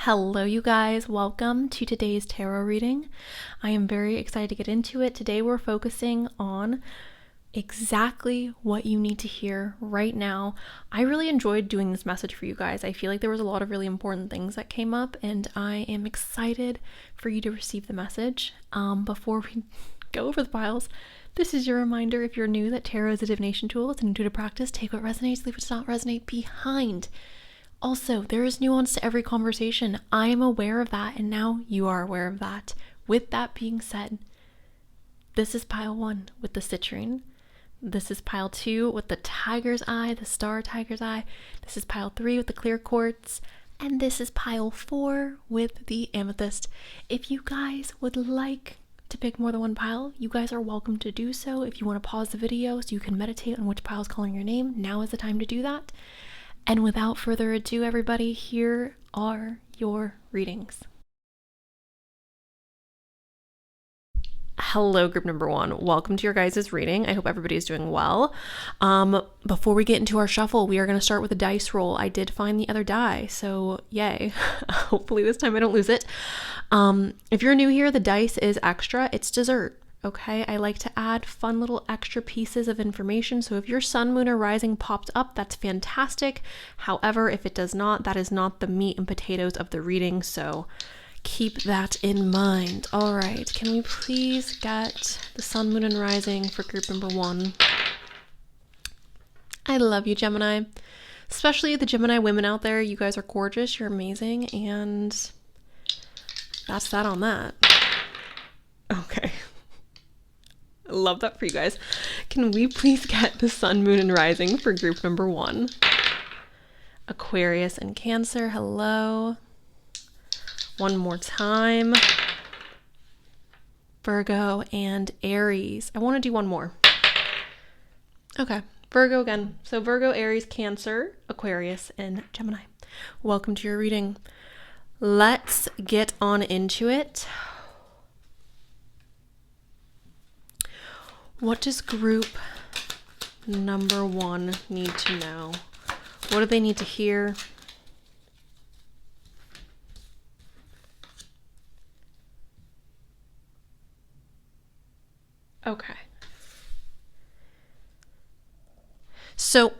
Hello, you guys. Welcome to today's tarot reading. I am very excited to get into it. Today we're focusing on exactly what you need to hear right now. I really enjoyed doing this message for you guys. I feel like there was a lot of really important things that came up, and I am excited for you to receive the message. Before we go over the piles, this is your reminder, if you're new, that tarot is a divination tool. It's an intuitive practice. Take what resonates, leave what does not resonate behind. Also, there is nuance to every conversation. I am aware of that, and now you are aware of that. With that being said, this is pile 1 with the citrine. This is pile 2 with the tiger's eye, the star tiger's eye. This is pile 3 with the clear quartz. And this is pile 4 with the amethyst. If you guys would like to pick more than one pile, you guys are welcome to do so. If you want to pause the video so you can meditate on which pile is calling your name, now is the time to do that. And without further ado, everybody, here are your readings. Hello, group number 1. Welcome to your guys' reading. I hope everybody is doing well. Before we get into our shuffle, we are going to start with a dice roll. I did find the other die, so yay. Hopefully this time I don't lose it. If you're new here, the dice is extra. It's dessert. Okay, I like to add fun little extra pieces of information. So if your sun, moon, or rising popped up, that's fantastic. However, if it does not, that is not the meat and potatoes of the reading. So keep that in mind. All right, can we please get the sun, moon, and rising for group number 1? I love you, Gemini. Especially the Gemini women out there. You guys are gorgeous. You're amazing. And that's that on that. Okay. Love that for you guys. Can we please get the sun, moon, and rising for group number 1? Aquarius and Cancer, hello. One more time. Virgo and Aries. I want to do one more. Okay, Virgo again. So Virgo, Aries, Cancer, Aquarius, and Gemini. Welcome to your reading. Let's get on into it. What does group number 1 need to know? What do they need to hear? Okay. So,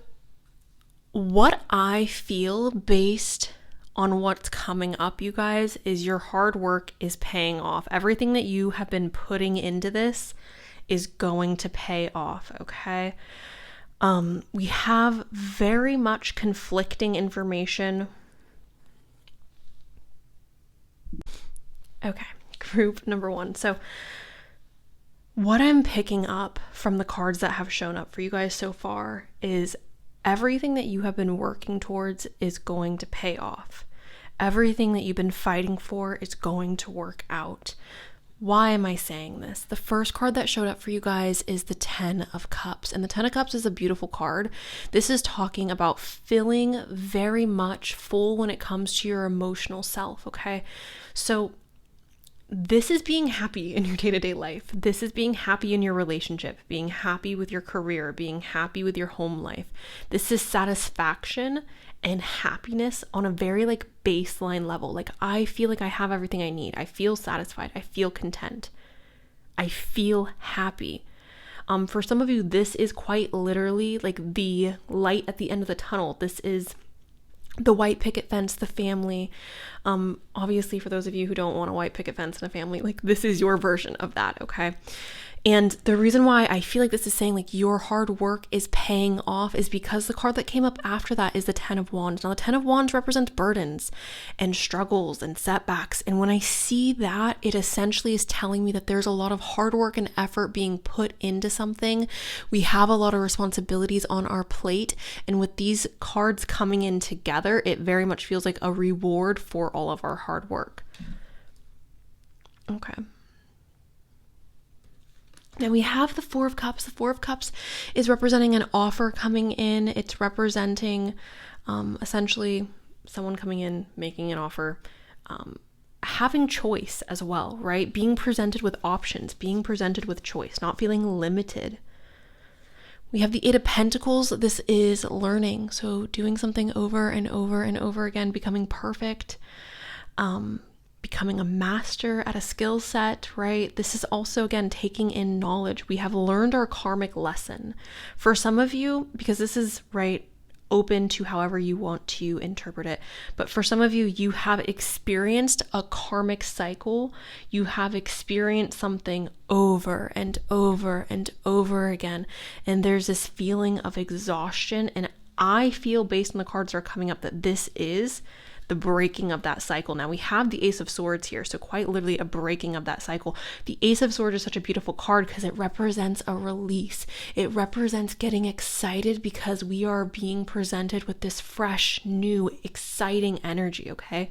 what I feel based on what's coming up, you guys, is your hard work is paying off. Everything that you have been putting into this is going to pay off, okay? We have very much conflicting information. Okay, group number 1. So what I'm picking up from the cards that have shown up for you guys so far is everything that you have been working towards is going to pay off. Everything that you've been fighting for is going to work out. Why am I saying this? The first card that showed up for you guys is the 10 of Cups. And the 10 of Cups is a beautiful card. This is talking about feeling very much full when it comes to your emotional self, okay? So this is being happy in your day-to-day life. This is being happy in your relationship, being happy with your career, being happy with your home life. This is satisfaction and happiness on a very baseline level. I feel like I have everything I need. I feel satisfied. I feel content. I feel happy. For some of you, this is quite literally the light at the end of the tunnel. This is the white picket fence, the family. Obviously, for those of you who don't want a white picket fence and a family, this is your version of that, okay? And the reason why I feel like this is saying your hard work is paying off is because the card that came up after that is the 10 of Wands. Now, the 10 of Wands represents burdens and struggles and setbacks. And when I see that, it essentially is telling me that there's a lot of hard work and effort being put into something. We have a lot of responsibilities on our plate. And with these cards coming in together, it very much feels like a reward for all of our hard work. Okay. Now we have the 4 of Cups. The 4 of Cups is representing an offer coming in. It's representing essentially someone coming in, making an offer, having choice as well, right? Being presented with options, being presented with choice, not feeling limited. We have the 8 of Pentacles. This is learning. So doing something over and over and over again, becoming perfect. becoming a master at a skill set, right? This is also, again, taking in knowledge. We have learned our karmic lesson. For some of you, because this is, right, open to however you want to interpret it, but for some of you, you have experienced a karmic cycle. You have experienced something over and over and over again, and there's this feeling of exhaustion, and I feel, based on the cards that are coming up, that this is the breaking of that cycle. Now we have the Ace of Swords here, so quite literally a breaking of that cycle. The Ace of Swords is such a beautiful card because it represents a release. It represents getting excited because we are being presented with this fresh, new, exciting energy, okay?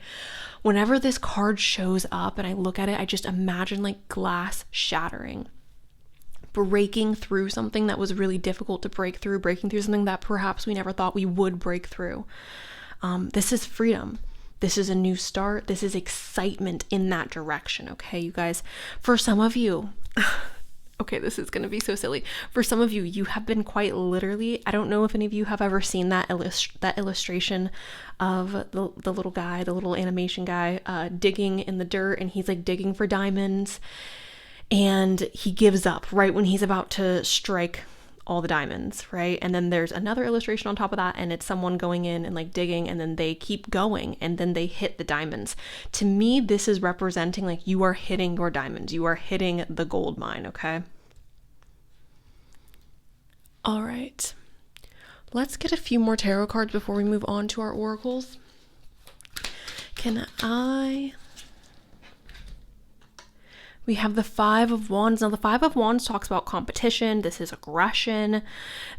Whenever this card shows up and I look at it, I just imagine like glass shattering, breaking through something that was really difficult to break through, breaking through something that perhaps we never thought we would break through. This is freedom. This is a new start. This is excitement in that direction. Okay, you guys, for some of you, okay, this is going to be so silly. For some of you, you have been quite literally, I don't know if any of you have ever seen that illustration of the little guy, the little animation guy, digging in the dirt, and he's like digging for diamonds, and he gives up right when he's about to strike all the diamonds, right? And then there's another illustration on top of that, and it's someone going in and like digging, and then they keep going, and then they hit the diamonds. To me, this is representing like you are hitting your diamonds. You are hitting the gold mine, okay? All right. Let's get a few more tarot cards before we move on to our oracles. We have the Five of Wands. Now, the Five of Wands talks about competition. This is aggression.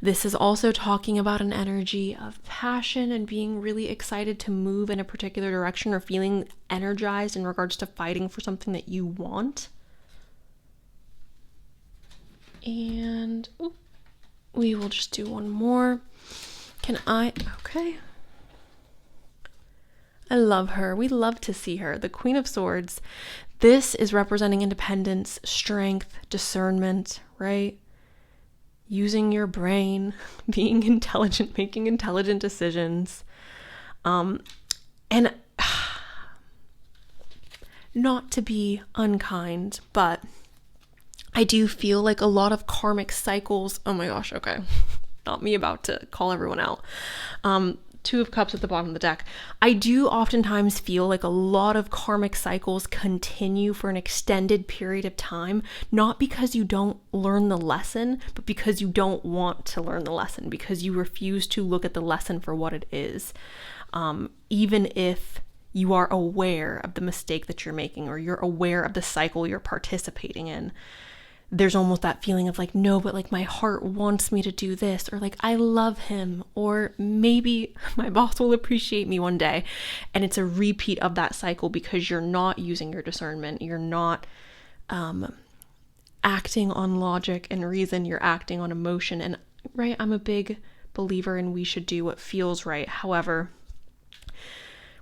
This is also talking about an energy of passion and being really excited to move in a particular direction, or feeling energized in regards to fighting for something that you want. And we will just do one more. Okay. I love her. We love to see her. The Queen of Swords. This is representing independence, strength, discernment, right? Using your brain, being intelligent, making intelligent decisions. And not to be unkind, but I do feel like a lot of karmic cycles. Oh my gosh, okay. Not me about to call everyone out. Two of Cups at the bottom of the deck. I do oftentimes feel like a lot of karmic cycles continue for an extended period of time, not because you don't learn the lesson, but because you don't want to learn the lesson, because you refuse to look at the lesson for what it is. Even if you are aware of the mistake that you're making, or you're aware of the cycle you're participating in, there's almost that feeling of like, no, but like my heart wants me to do this, or like I love him, or maybe my boss will appreciate me one day. And it's a repeat of that cycle because you're not using your discernment. You're not acting on logic and reason. You're acting on emotion. And right, I'm a big believer in we should do what feels right. However,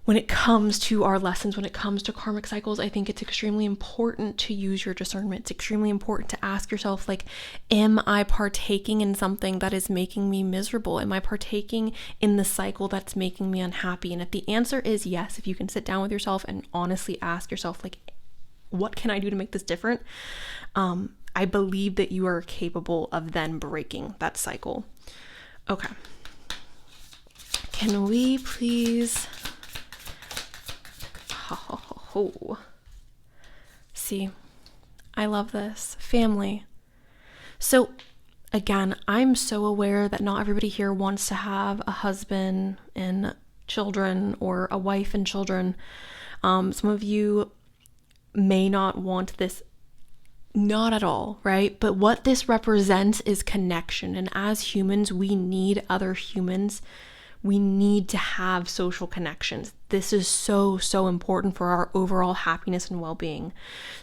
when it comes to our lessons, when it comes to karmic cycles, I think it's extremely important to use your discernment. It's extremely important to ask yourself, like, am I partaking in something that is making me miserable? Am I partaking in the cycle that's making me unhappy? And if the answer is yes, if you can sit down with yourself and honestly ask yourself, like, what can I do to make this different? I believe that you are capable of then breaking that cycle. Okay. Can we please... See, I love this. Family. So again, I'm so aware that not everybody here wants to have a husband and children, or a wife and children. Some of you may not want this, not at all, right? But what this represents is connection. And as humans, we need other humans. We need to have social connections. This is so, so important for our overall happiness and well-being.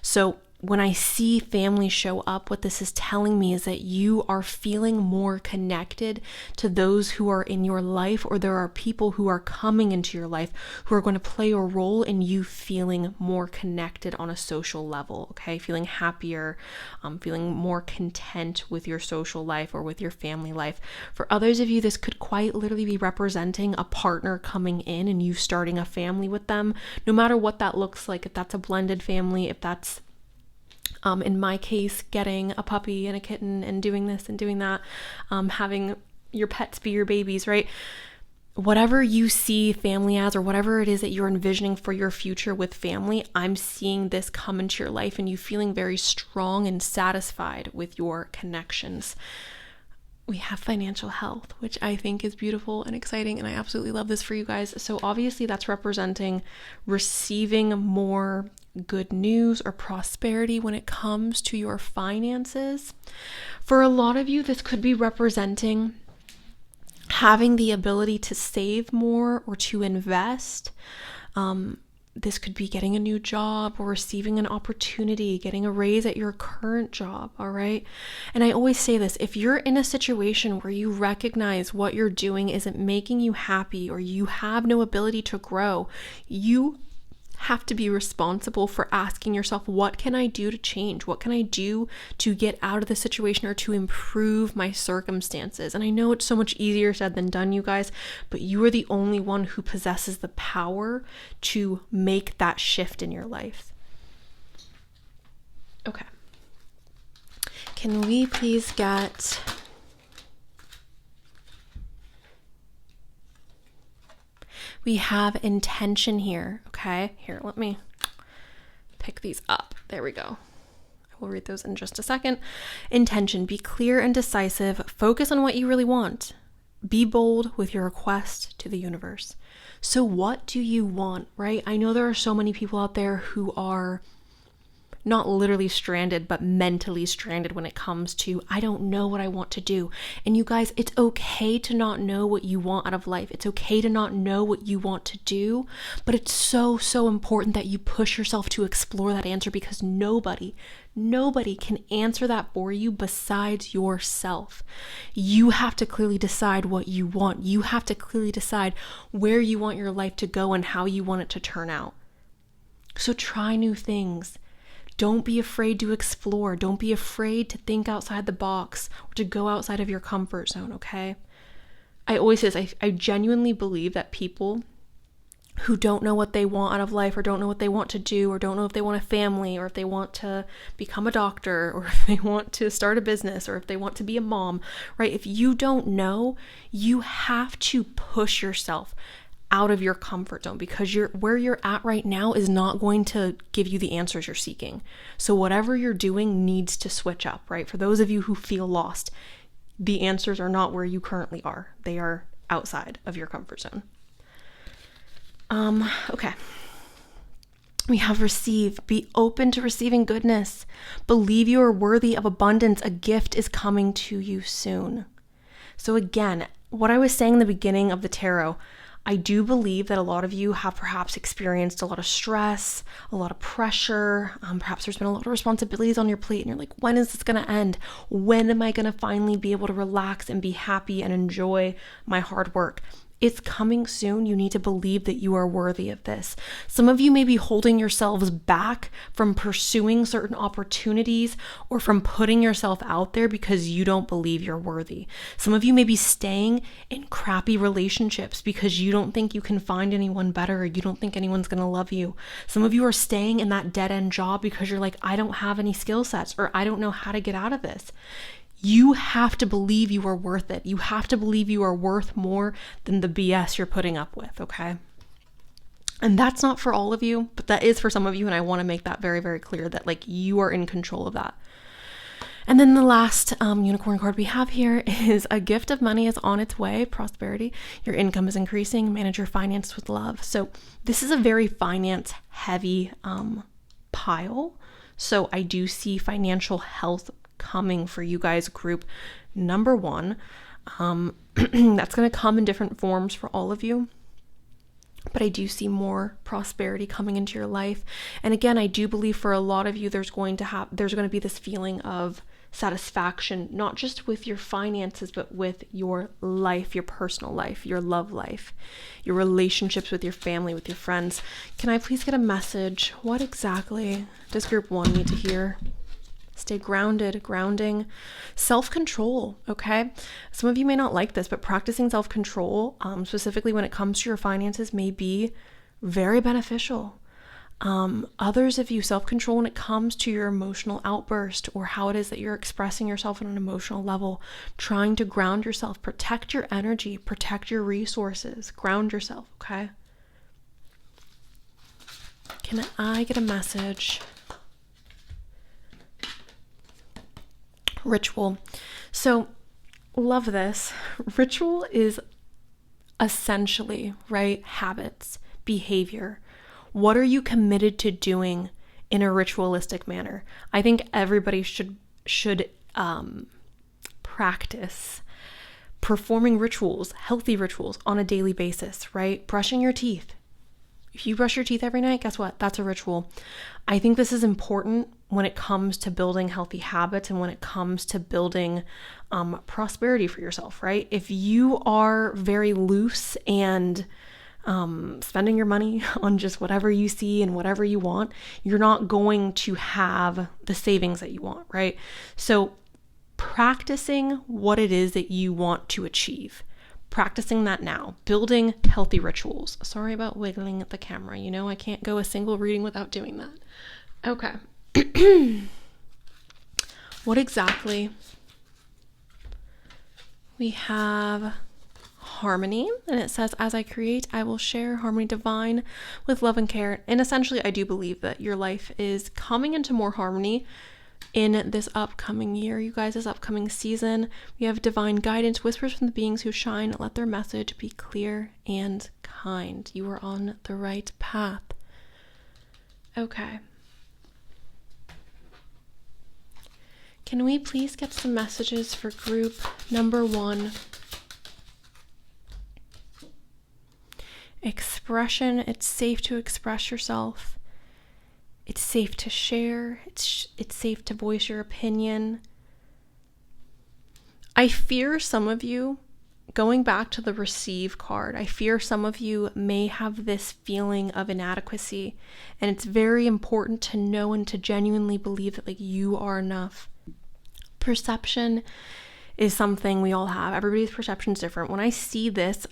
So when I see family show up, what this is telling me is that you are feeling more connected to those who are in your life, or there are people who are coming into your life who are going to play a role in you feeling more connected on a social level, okay? Feeling happier, feeling more content with your social life or with your family life. For others of you, this could quite literally be representing a partner coming in and you starting a family with them, no matter what that looks like. If that's a blended family, if that's in my case, getting a puppy and a kitten and doing this and doing that, having your pets be your babies, right? Whatever you see family as, or whatever it is that you're envisioning for your future with family, I'm seeing this come into your life and you feeling very strong and satisfied with your connections. We have financial health, which I think is beautiful and exciting, and I absolutely love this for you guys. So obviously that's representing receiving more good news or prosperity when it comes to your finances. For a lot of you, this could be representing having the ability to save more or to invest. This could be getting a new job or receiving an opportunity, getting a raise at your current job, all right? And I always say this, if you're in a situation where you recognize what you're doing isn't making you happy, or you have no ability to grow, you have to be responsible for asking yourself, what can I do to change? What can I do to get out of the situation or to improve my circumstances? And I know it's so much easier said than done, you guys, but you are the only one who possesses the power to make that shift in your life. Okay. Can we please get... We have intention here, okay? Here, let me pick these up. There we go. I will read those in just a second. Intention, be clear and decisive. Focus on what you really want. Be bold with your request to the universe. So what do you want, right? I know there are so many people out there who are not literally stranded, but mentally stranded when it comes to, I don't know what I want to do. And you guys, it's okay to not know what you want out of life. It's okay to not know what you want to do, but it's so, so important that you push yourself to explore that answer, because nobody can answer that for you besides yourself. You have to clearly decide what you want. You have to clearly decide where you want your life to go and how you want it to turn out. So try new things. Don't be afraid to explore. Don't be afraid to think outside the box or to go outside of your comfort zone, okay? I always say this, I genuinely believe that people who don't know what they want out of life, or don't know what they want to do, or don't know if they want a family, or if they want to become a doctor, or if they want to start a business, or if they want to be a mom, right? If you don't know, you have to push yourself out of your comfort zone, because where you're at right now is not going to give you the answers you're seeking. So whatever you're doing needs to switch up, right? For those of you who feel lost, the answers are not where you currently are. They are outside of your comfort zone. Okay. We have receive. Be open to receiving goodness. Believe you are worthy of abundance. A gift is coming to you soon. So again, what I was saying in the beginning of the tarot, I do believe that a lot of you have perhaps experienced a lot of stress, a lot of pressure. Perhaps there's been a lot of responsibilities on your plate and you're like, when is this going to end? When am I going to finally be able to relax and be happy and enjoy my hard work? It's coming soon. You need to believe that you are worthy of this. Some of you may be holding yourselves back from pursuing certain opportunities or from putting yourself out there because you don't believe you're worthy. Some of you may be staying in crappy relationships because you don't think you can find anyone better, or you don't think anyone's going to love you. Some of you are staying in that dead-end job because you're like, I don't have any skill sets, or I don't know how to get out of this. You have to believe you are worth it. You have to believe you are worth more than the BS you're putting up with, okay? And that's not for all of you, but that is for some of you, and I want to make that very, very clear that like you are in control of that. And then the last unicorn card we have here is a gift of money is on its way, prosperity. Your income is increasing, manage your finances with love. So this is a very finance heavy pile. So I do see financial health coming for you guys, group number one. That's going to come in different forms for all of you. but I do see more prosperity coming into your life. And again, I do believe for a lot of you, there's going to be this feeling of satisfaction, not just with your finances, but with your life, your personal life, your love life, your relationships with your family, with your friends. Can I please get a message? What exactly does group 1 need to hear? Stay grounded, grounding, self-control, okay? Some of you may not like this, but practicing self-control, specifically when it comes to your finances, may be very beneficial. Others of you, self-control when it comes to your emotional outburst or how it is that you're expressing yourself on an emotional level, trying to ground yourself, protect your energy, protect your resources, ground yourself, okay? Can I get a message? Ritual. So, love this. Ritual is essentially, right, habits, behavior. What are you committed to doing in a ritualistic manner? I think everybody should practice performing rituals, healthy rituals on a daily basis, right? Brushing your teeth. If you brush your teeth every night, guess what? That's a ritual. I think this is important when it comes to building healthy habits and when it comes to building prosperity for yourself, right? If you are very loose and spending your money on just whatever you see and whatever you want, you're not going to have the savings that you want, right? So practicing what it is that you want to achieve. Practicing that now, building healthy rituals. Sorry about wiggling at the camera. You know, I can't go a single reading without doing that. Okay. What exactly? We have harmony, and it says, as I create, I will share harmony divine with love and care. And essentially, I do believe that your life is coming into more harmony in this upcoming year, you guys, this upcoming season. We have divine guidance, whispers from the beings who shine. Let their message be clear and kind. You are on the right path. Okay. Can we please get some messages for group number 1? Expression. It's safe to express yourself. It's safe to share. It's safe to voice your opinion. I fear some of you, going back to the receive card, I fear some of you may have this feeling of inadequacy, and it's very important to know and to genuinely believe that you are enough. Perception is something we all have. Everybody's perception is different. When I see this,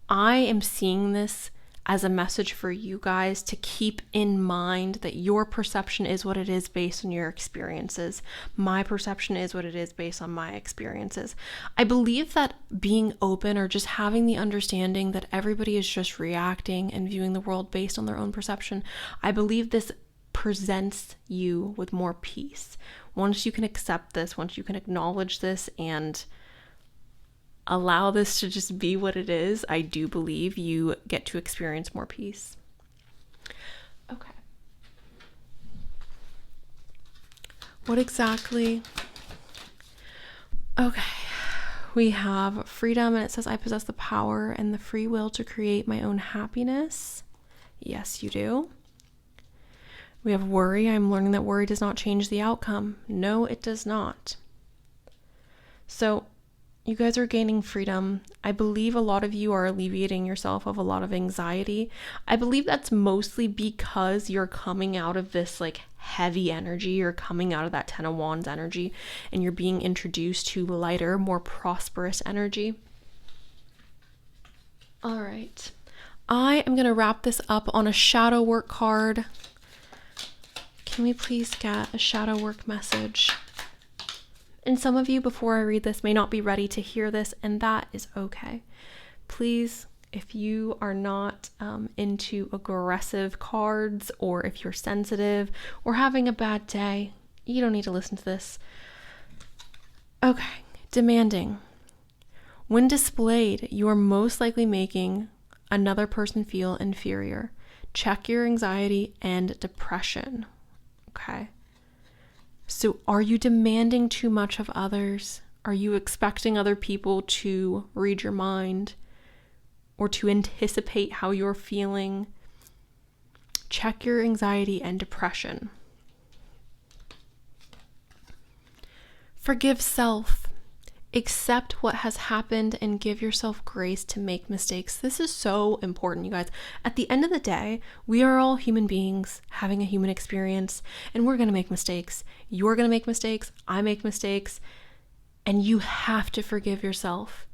I am seeing this as a message for you guys to keep in mind that your perception is what it is based on your experiences. My perception is what it is based on my experiences. I believe that being open or just having the understanding that everybody is just reacting and viewing the world based on their own perception, I believe this presents you with more peace. Once you can accept this, once you can acknowledge this and allow this to just be what it is, I do believe you get to experience more peace. Okay. What exactly? Okay. We have freedom, and it says, I possess the power and the free will to create my own happiness. Yes, you do. We have worry. I'm learning that worry does not change the outcome. No, it does not. So, you guys are gaining freedom. I believe a lot of you are alleviating yourself of a lot of anxiety. I believe that's mostly because you're coming out of this heavy energy. You're coming out of that 10 of Wands energy and you're being introduced to lighter, more prosperous energy. All right. I am going to wrap this up on a shadow work card. Can we please get a shadow work message? And some of you, before I read this, may not be ready to hear this, and that is okay. Please, if you are not into aggressive cards, or if you're sensitive or having a bad day, you don't need to listen to this. Okay, demanding. When displayed, you are most likely making another person feel inferior. Check your anxiety and depression. Okay. So are you demanding too much of others? Are you expecting other people to read your mind? or to anticipate how you're feeling. Check your anxiety and depression. Forgive self. Accept what has happened and give yourself grace to make mistakes. This is so important, you guys. At the end of the day, we are all human beings having a human experience, and we're going to make mistakes. You're going to make mistakes. I make mistakes. And you have to forgive yourself.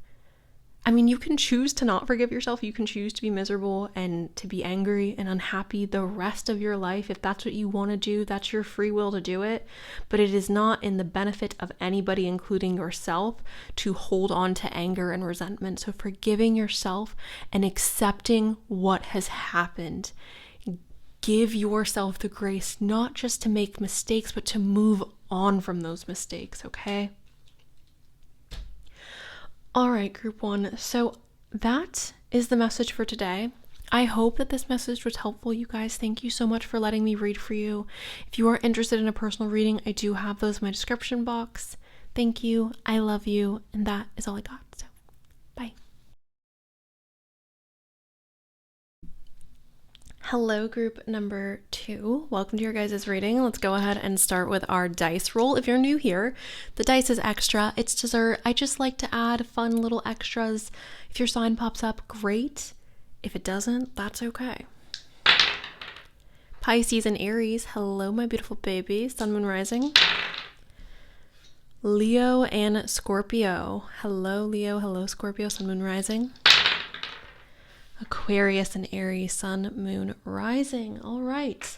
I mean, you can choose to not forgive yourself. You can choose to be miserable and to be angry and unhappy the rest of your life. If that's what you want to do, that's your free will to do it. But it is not in the benefit of anybody, including yourself, to hold on to anger and resentment. So forgiving yourself and accepting what has happened. Give yourself the grace, not just to make mistakes, but to move on from those mistakes, okay? All right, group one. So that is the message for today. I hope that this message was helpful, you guys. Thank you so much for letting me read for you. If you are interested in a personal reading, I do have those in my description box. Thank you. I love you. And that is all I got. So, bye. Hello, group number 2. Welcome to your guys' reading. Let's go ahead and start with our dice roll. If you're new here, the dice is extra. It's dessert. I just like to add fun little extras. If your sign pops up, great. If it doesn't, that's okay. Pisces and Aries. Hello, my beautiful baby. Sun, Moon, Rising. Leo and Scorpio. Hello, Leo. Hello, Scorpio. Sun, Moon, Rising. Aquarius and Aries, Sun, Moon, Rising. All right.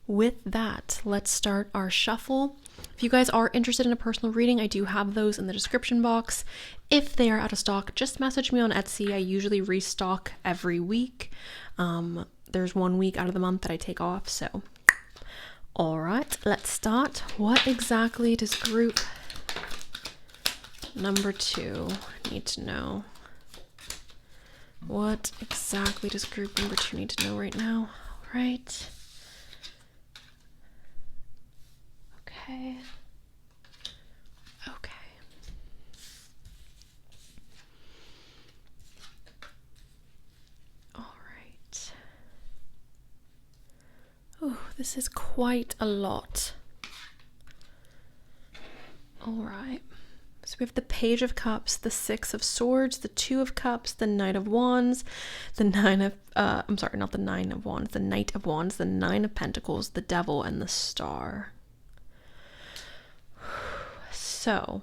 With that, let's start our shuffle. If you guys are interested in a personal reading, I do have those in the description box. If they are out of stock, just message me on Etsy. I usually restock every week. There's 1 week out of the month that I take off. So, all right, let's start. What exactly does group number 2 need to know? What exactly does group number 2 need to know right now? All right. Okay. Okay. All right. Oh, this is quite a lot. All right. So we have the Page of Cups, the Six of Swords, the Two of Cups, the Knight of Wands, the Nine of, not the Nine of Wands, the Knight of Wands, the Nine of Pentacles, the Devil, and the Star. So,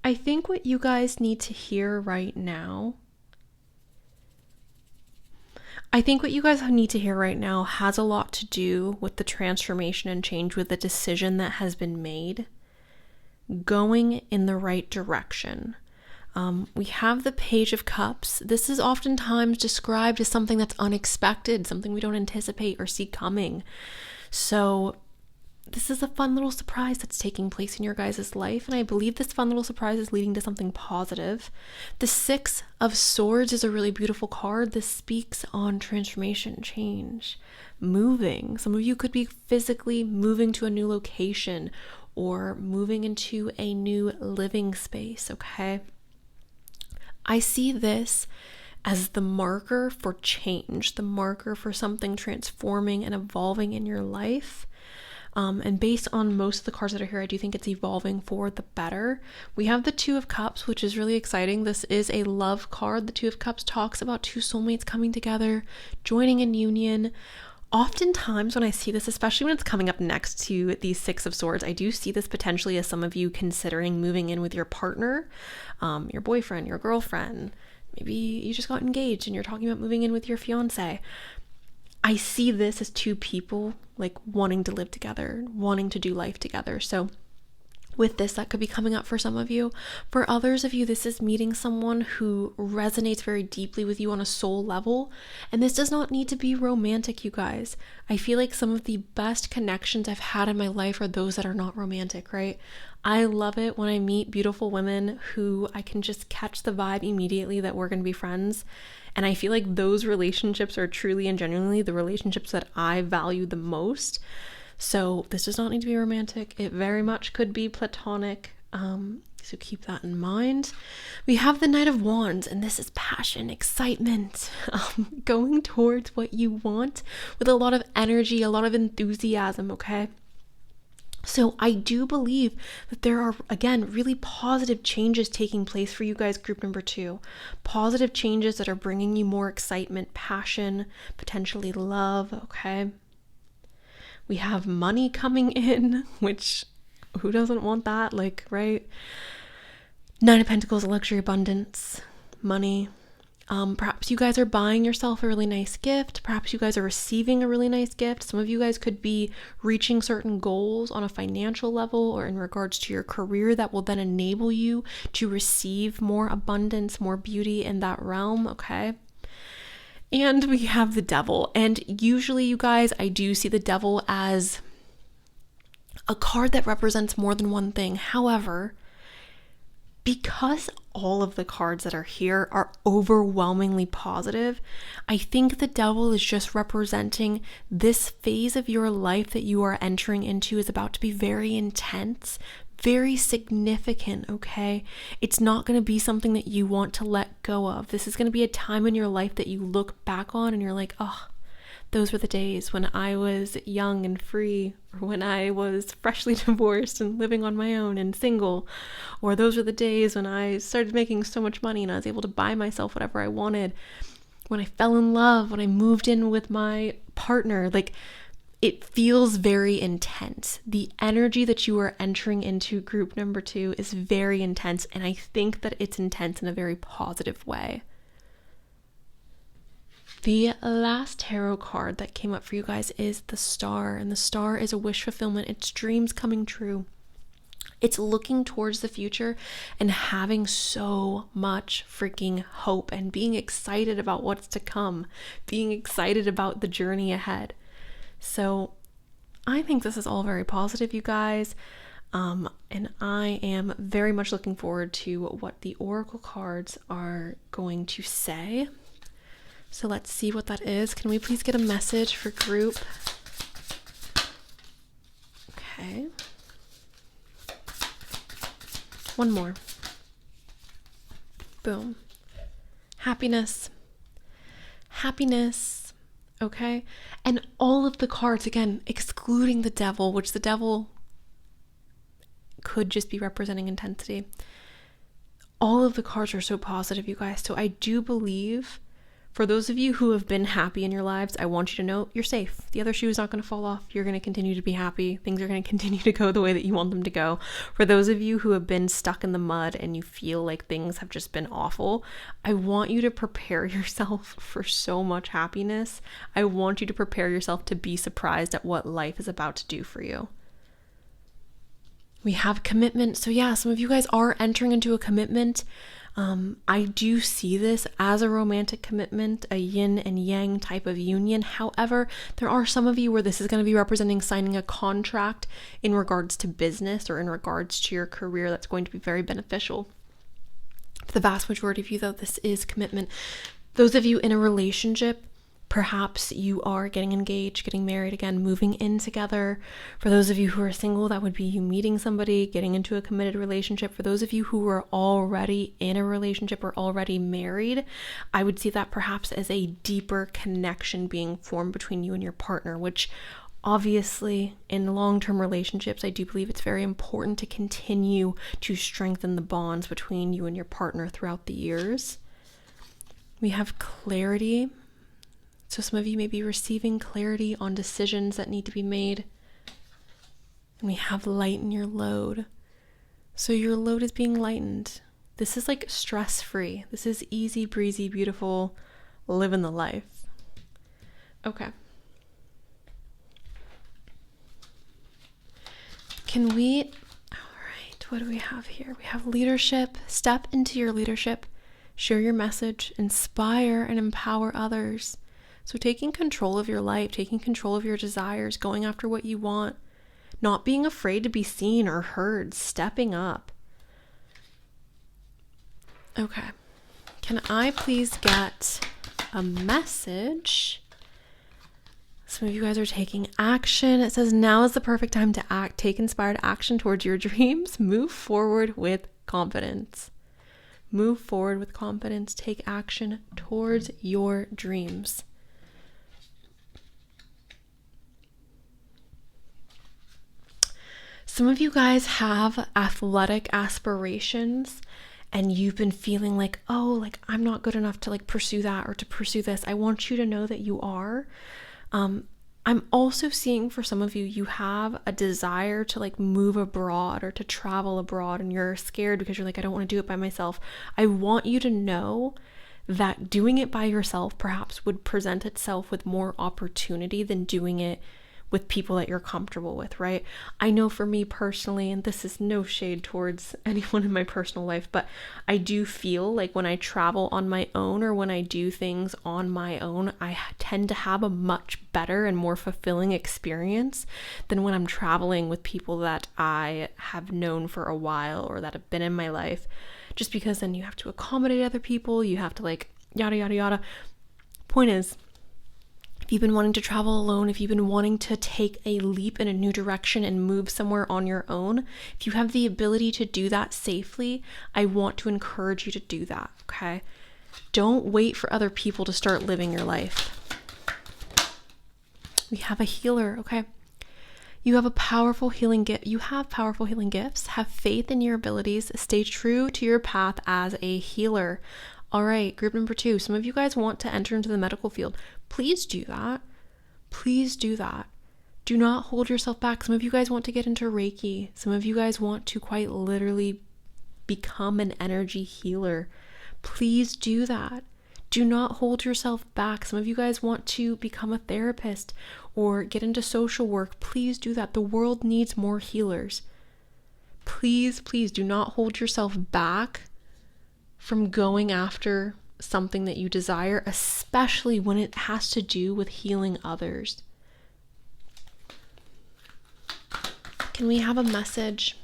I think what you guys need to hear right now, has a lot to do with the transformation and change, with the decision that has been made, going in the right direction. We have the Page of Cups. This is oftentimes described as something that's unexpected, something we don't anticipate or see coming. So this is a fun little surprise that's taking place in your guys' life, and I believe this fun little surprise is leading to something positive. The Six of Swords is a really beautiful card. This speaks on transformation, change, moving. Some of you could be physically moving to a new location or moving into a new living space, okay? I see this as the marker for change, the marker for something transforming and evolving in your life. And based on most of the cards that are here, I do think it's evolving for the better. We have the Two of Cups, which is really exciting. This is a love card. The Two of Cups talks about two soulmates coming together, joining in union. Oftentimes when I see this, especially when it's coming up next to the Six of Swords, I do see this potentially as some of you considering moving in with your partner, your boyfriend, your girlfriend. Maybe you just got engaged and you're talking about moving in with your fiance. I see this as two people like wanting to live together, wanting to do life together. So with this, that could be coming up for some of you. For others of you, this is meeting someone who resonates very deeply with you on a soul level. And this does not need to be romantic, you guys. I feel like some of the best connections I've had in my life are those that are not romantic, right? I love it when I meet beautiful women who I can just catch the vibe immediately that we're going to be friends. And I feel like those relationships are truly and genuinely the relationships that I value the most. So this does not need to be romantic. It very much could be platonic. So keep that in mind. We have the Knight of Wands, and this is passion, excitement, going towards what you want with a lot of energy, a lot of enthusiasm, okay? So I do believe that there are, again, really positive changes taking place for you guys, group number 2. Positive changes that are bringing you more excitement, passion, potentially love, okay? We have money coming in, which who doesn't want that? Like, right? 9 of Pentacles, luxury, abundance, money. Perhaps you guys are buying yourself a really nice gift. Perhaps you guys are receiving a really nice gift. Some of you guys could be reaching certain goals on a financial level or in regards to your career that will then enable you to receive more abundance, more beauty in that realm, okay? And we have the Devil. And usually, you guys, I do see the Devil as a card that represents more than one thing. However, because all of the cards that are here are overwhelmingly positive, I think the Devil is just representing this phase of your life that you are entering into is about to be very intense, very significant, okay? It's not going to be something that you want to let go of. This is going to be a time in your life that you look back on and you're like, oh, those were the days when I was young and free, or when I was freshly divorced and living on my own and single, or those were the days when I started making so much money and I was able to buy myself whatever I wanted, when I fell in love, when I moved in with my partner. Like, it feels very intense. The energy that you are entering into, group number 2, is very intense, and I think that it's intense in a very positive way. The last tarot card that came up for you guys is the Star, and the Star is a wish fulfillment. It's dreams coming true. It's looking towards the future and having so much freaking hope and being excited about what's to come, being excited about the journey ahead. So I think this is all very positive, you guys. And I am very much looking forward to what the Oracle cards are going to say. So let's see what that is. Can we please get a message for group? Okay. One more. Boom. Happiness. Happiness. Okay. And all of the cards, again, excluding the Devil, which the Devil could just be representing intensity. All of the cards are so positive, you guys. So I do believe, for those of you who have been happy in your lives, I want you to know you're safe. The other shoe is not going to fall off. You're going to continue to be happy. Things are going to continue to go the way that you want them to go. For those of you who have been stuck in the mud and you feel like things have just been awful, I want you to prepare yourself for so much happiness. I want you to prepare yourself to be surprised at what life is about to do for you. We have commitment. So yeah, some of you guys are entering into a commitment. I do see this as a romantic commitment, a yin and yang type of union. However, there are some of you where this is going to be representing signing a contract in regards to business or in regards to your career that's going to be very beneficial. For the vast majority of you, though, this is commitment. Those of you in a relationship, perhaps you are getting engaged, getting married, again, moving in together. For those of you who are single, that would be you meeting somebody, getting into a committed relationship. For those of you who are already in a relationship or already married, I would see that perhaps as a deeper connection being formed between you and your partner, which obviously in long-term relationships, I do believe it's very important to continue to strengthen the bonds between you and your partner throughout the years. We have clarity. So some of you may be receiving clarity on decisions that need to be made. And we have lighten your load. So your load is being lightened. This is like stress-free. This is easy breezy, beautiful, living the life. Okay. All right, what do we have here? We have leadership. Step into your leadership. Share your message. Inspire and empower others. So taking control of your life, taking control of your desires, going after what you want, not being afraid to be seen or heard, stepping up. Okay. Can I please get a message? Some of you guys are taking action. It says now is the perfect time to act. Take inspired action towards your dreams. Move forward with confidence. Move forward with confidence. Take action towards your dreams. Some of you guys have athletic aspirations and you've been feeling like, oh, like I'm not good enough to like pursue that or to pursue this. I want you to know that you are. I'm also seeing for some of you, you have a desire to like move abroad or to travel abroad and you're scared because you're like, I don't want to do it by myself. I want you to know that doing it by yourself perhaps would present itself with more opportunity than doing it with people that you're comfortable with, right? I know for me personally, and this is no shade towards anyone in my personal life, but I do feel like when I travel on my own or when I do things on my own, I tend to have a much better and more fulfilling experience than when I'm traveling with people that I have known for a while or that have been in my life, just because then you have to accommodate other people, you have to like yada, yada, yada. Point is, if you've been wanting to travel alone, if you've been wanting to take a leap in a new direction and move somewhere on your own, if you have the ability to do that safely, I want to encourage you to do that, okay? Don't wait for other people to start living your life. We have a healer, okay? You have a powerful healing gift. You have powerful healing gifts. Have faith in your abilities. Stay true to your path as a healer. All right, group number 2. Some of you guys want to enter into the medical field. Please do that. Please do that. Do not hold yourself back. Some of you guys want to get into Reiki. Some of you guys want to quite literally become an energy healer. Please do that. Do not hold yourself back. Some of you guys want to become a therapist or get into social work. Please do that. The world needs more healers. Please, please do not hold yourself back from going after something that you desire, especially when it has to do with healing others. Can we have a message?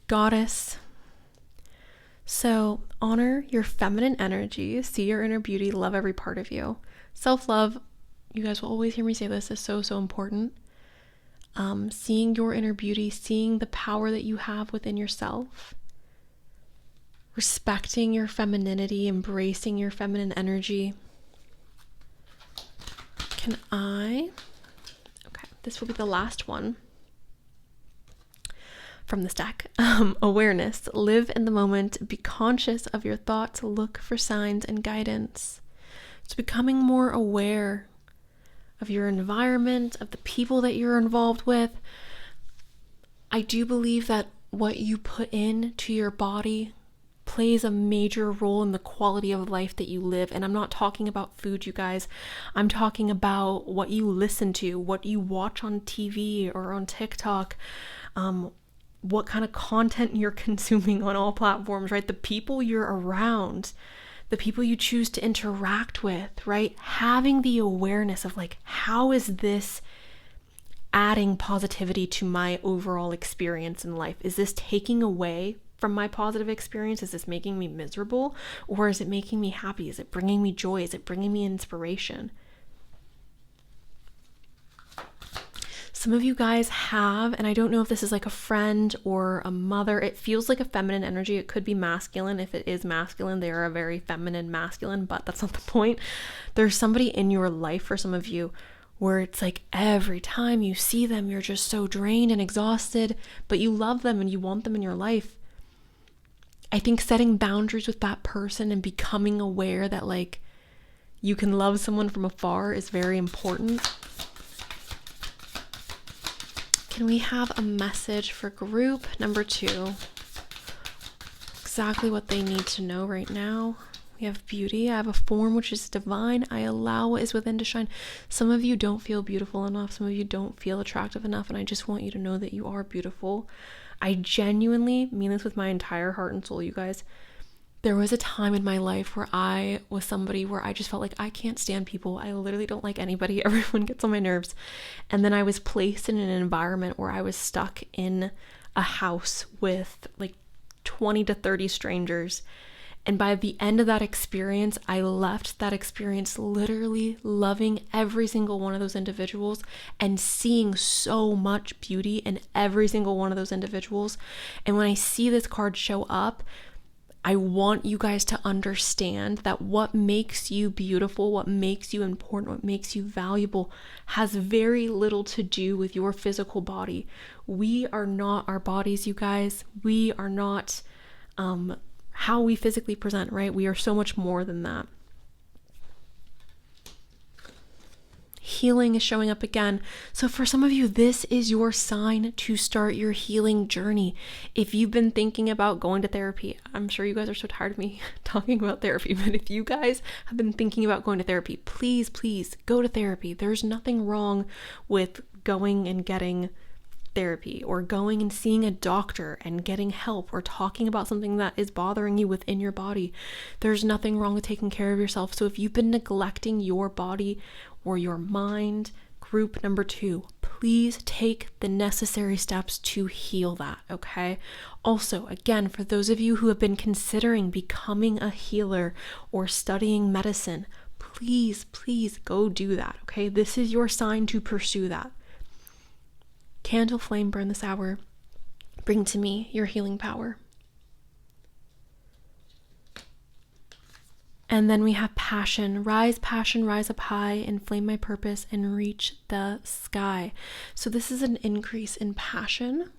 Goddess. So honor your feminine energy, see your inner beauty, love every part of you. Self-love, you guys will always hear me say this, is so, so important. Seeing your inner beauty, seeing the power that you have within yourself. Respecting your femininity, embracing your feminine energy. Okay, this will be the last one from this deck. Awareness. Live in the moment. Be conscious of your thoughts. Look for signs and guidance. So becoming more aware of your environment, of the people that you're involved with. I do believe that what you put into your body plays a major role in the quality of life that you live. And I'm not talking about food, you guys. I'm talking about what you listen to, what you watch on TV or on TikTok, what kind of content you're consuming on all platforms, right? The people you're around, the people you choose to interact with, right? Having the awareness of like, how is this adding positivity to my overall experience in life? Is this taking away from my positive experience? Is this making me miserable, or is it making me happy? Is it bringing me joy? Is it bringing me inspiration? Some of you guys have, and I don't know if this is like a friend or a mother, it feels like a feminine energy. It could be masculine. If it is masculine, they are a very feminine masculine, but that's not the point. There's somebody in your life for some of you where it's like every time you see them, you're just so drained and exhausted, but you love them and you want them in your life. I think setting boundaries with that person and becoming aware that like you can love someone from afar is very important. Can we have a message for group number 2? Exactly what they need to know right now. We have beauty. I have a form which is divine. I allow what is within to shine. Some of you don't feel beautiful enough. Some of you don't feel attractive enough. And I just want you to know that you are beautiful. I genuinely mean this with my entire heart and soul, you guys. There was a time in my life where I was somebody where I just felt like I can't stand people. I literally don't like anybody. Everyone gets on my nerves. And then I was placed in an environment where I was stuck in a house with like 20 to 30 strangers. And by the end of that experience, I left that experience literally loving every single one of those individuals and seeing so much beauty in every single one of those individuals. And when I see this card show up, I want you guys to understand that what makes you beautiful, what makes you important, what makes you valuable has very little to do with your physical body. We are not our bodies, you guys. We are not how we physically present, right? We are so much more than that. Healing is showing up again. So for some of you, this is your sign to start your healing journey. If you've been thinking about going to therapy, I'm sure you guys are so tired of me talking about therapy, but if you guys have been thinking about going to therapy, please go to therapy. There's nothing wrong with going and getting therapy or going and seeing a doctor and getting help or talking about something that is bothering you within your body. There's nothing wrong with taking care of yourself. So if you've been neglecting your body or your mind, group number 2, please take the necessary steps to heal that, okay? Also, again, for those of you who have been considering becoming a healer or studying medicine, please go do that, okay? This is your sign to pursue that. Candle flame, burn this hour. Bring to me your healing power. And then we have passion, rise up high, inflame my purpose, and reach the sky. So this is an increase in passion.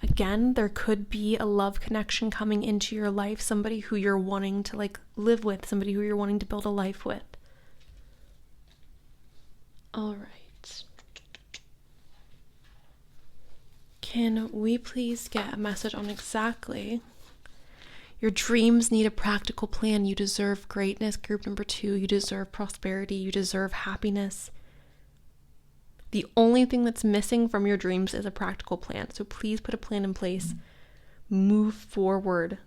Again, there could be a love connection coming into your life, somebody who you're wanting to live with, somebody who you're wanting to build a life with. All right. Can we please get a message on exactly your dreams need a practical plan? You deserve greatness, group number 2. You deserve prosperity. You deserve happiness. The only thing that's missing from your dreams is a practical plan. So please put a plan in place. Move forward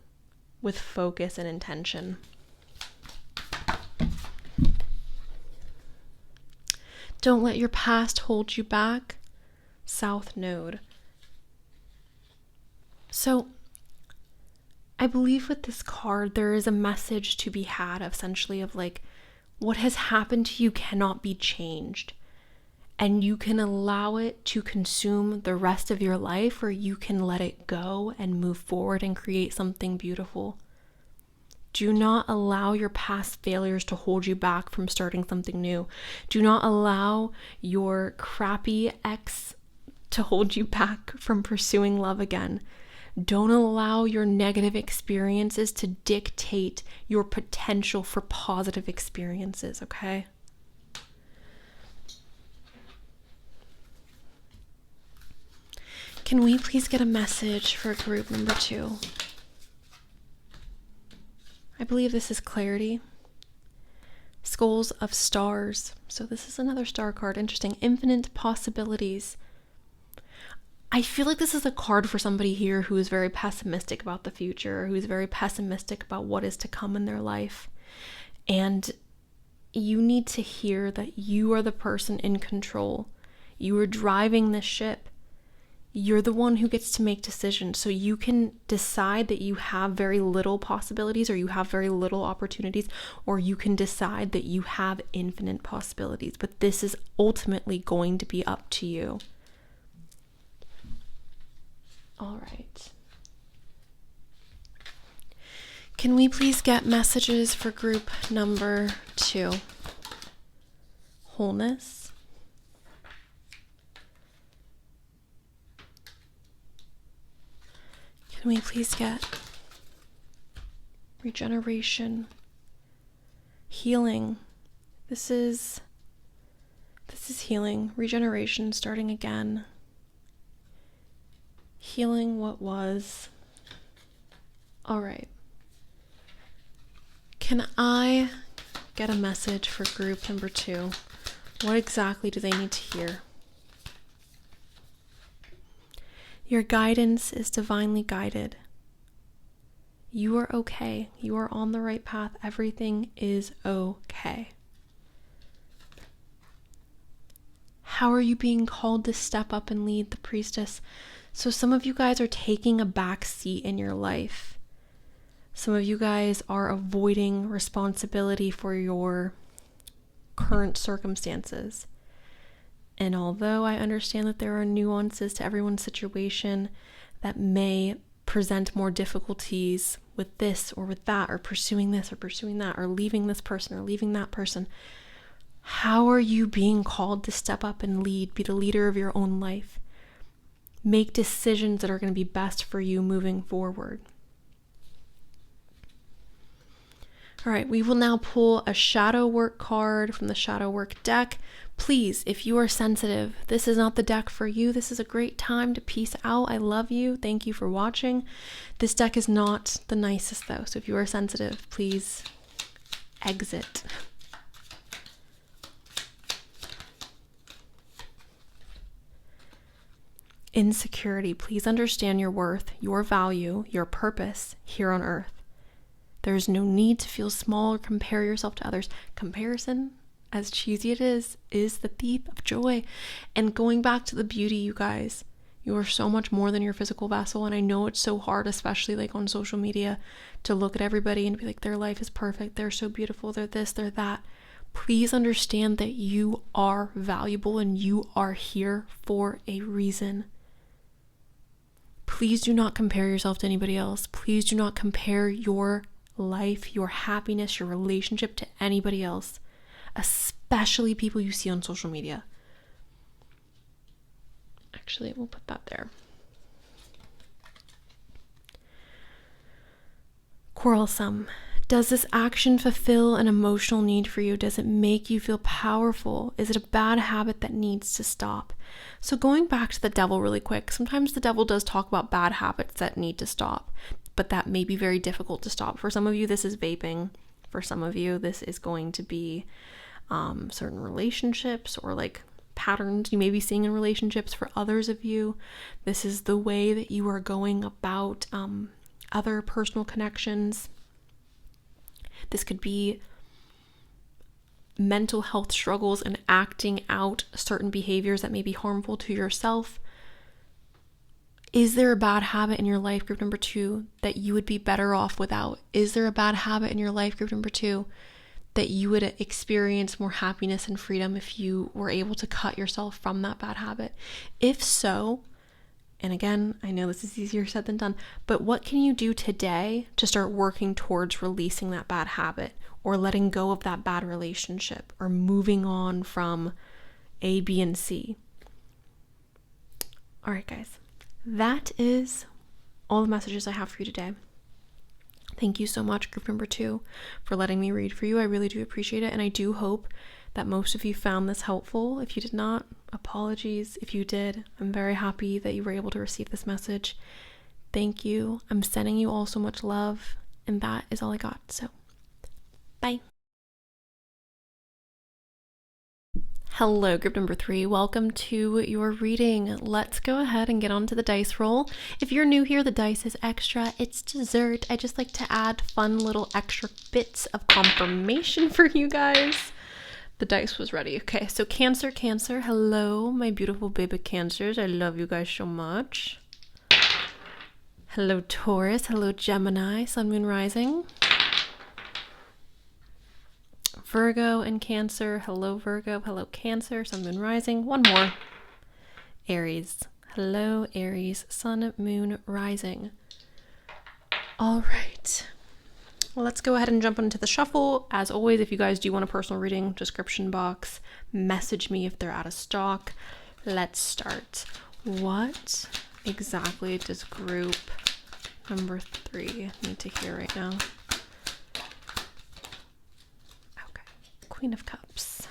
with focus and intention. Don't let your past hold you back. South Node. So I believe with this card, there is a message to be had essentially of what has happened to you cannot be changed. And you can allow it to consume the rest of your life, or you can let it go and move forward and create something beautiful. Do not allow your past failures to hold you back from starting something new. Do not allow your crappy ex to hold you back from pursuing love again. Don't allow your negative experiences to dictate your potential for positive experiences, okay? Can we please get a message for group number 2? I believe this is clarity. Skulls of stars. So this is another star card. Interesting. Infinite possibilities. I feel like this is a card for somebody here who is very pessimistic about the future, who is very pessimistic about what is to come in their life. And you need to hear that you are the person in control. You are driving the ship. You're the one who gets to make decisions. So you can decide that you have very little possibilities, or you have very little opportunities, or you can decide that you have infinite possibilities. But this is ultimately going to be up to you. All right. Can we please get messages for group number 2? Wholeness. Can we please get regeneration, healing? This is healing, regeneration, starting again. Healing what was. All right. Can I get a message for group number 2? What exactly do they need to hear? Your guidance is divinely guided. You are okay. You are on the right path. Everything is okay. How are you being called to step up and lead the priestess? So some of you guys are taking a back seat in your life. Some of you guys are avoiding responsibility for your current circumstances. And although I understand that there are nuances to everyone's situation that may present more difficulties with this or with that, or pursuing this or pursuing that, or leaving this person or leaving that person, how are you being called to step up and lead, be the leader of your own life? Make decisions that are going to be best for you moving forward. All right, we will now pull a shadow work card from the shadow work deck. Please, if you are sensitive, this is not the deck for you. This is a great time to peace out. I love you. Thank you for watching. This deck is not the nicest though, so if you are sensitive, please exit. Insecurity, please understand your worth, your value, your purpose here on earth. There's no need to feel small or compare yourself to others. Comparison, as cheesy it is the thief of joy. And going back to the beauty, you guys, you are so much more than your physical vessel. And I know it's so hard, especially like on social media, to look at everybody and be like, their life is perfect, they're so beautiful, they're this, they're that. Please understand that you are valuable and you are here for a reason. Please do not compare yourself to anybody else. Please do not compare your life, your happiness, your relationship to anybody else, especially people you see on social media. Actually, we'll put that there. Quarrelsome. Does this action fulfill an emotional need for you? Does it make you feel powerful? Is it a bad habit that needs to stop? So going back to the devil really quick, sometimes the devil does talk about bad habits that need to stop, but that may be very difficult to stop. For some of you, this is vaping. For some of you, this is going to be certain relationships or like patterns you may be seeing in relationships. For others of you, this is the way that you are going about other personal connections. This could be mental health struggles and acting out certain behaviors that may be harmful to yourself. Is there a bad habit in your life, group number 2, that you would be better off without? Is there a bad habit in your life, group number 2, that you would experience more happiness and freedom if you were able to cut yourself from that bad habit? If so, and again, I know this is easier said than done, but what can you do today to start working towards releasing that bad habit or letting go of that bad relationship or moving on from A, B, and C? All right, guys, that is all the messages I have for you today. Thank you so much, group number 2, for letting me read for you. I really do appreciate it, and I do hope that most of you found this helpful. If you did not, apologies. If you did, I'm very happy that you were able to receive this message. Thank you. I'm sending you all so much love, and that is all I got. So, bye. Hello, group number 3. Welcome to your reading. Let's go ahead and get on to the dice roll. If you're new here, the dice is extra. It's dessert. I just like to add fun little extra bits of confirmation for you guys. The dice was ready. Okay, so Cancer. Hello, my beautiful baby Cancers. I love you guys so much. Hello, Taurus. Hello, Gemini. Sun, Moon, Rising. Virgo and Cancer. Hello, Virgo. Hello, Cancer. Sun, Moon, Rising. One more. Aries. Hello, Aries. Sun, Moon, Rising. All right. Well, let's go ahead and jump into the shuffle. As always, if you guys do want a personal reading, description box, message me if they're out of stock. Let's start. What exactly does group number 3 need to hear right now? Okay. Queen of Cups.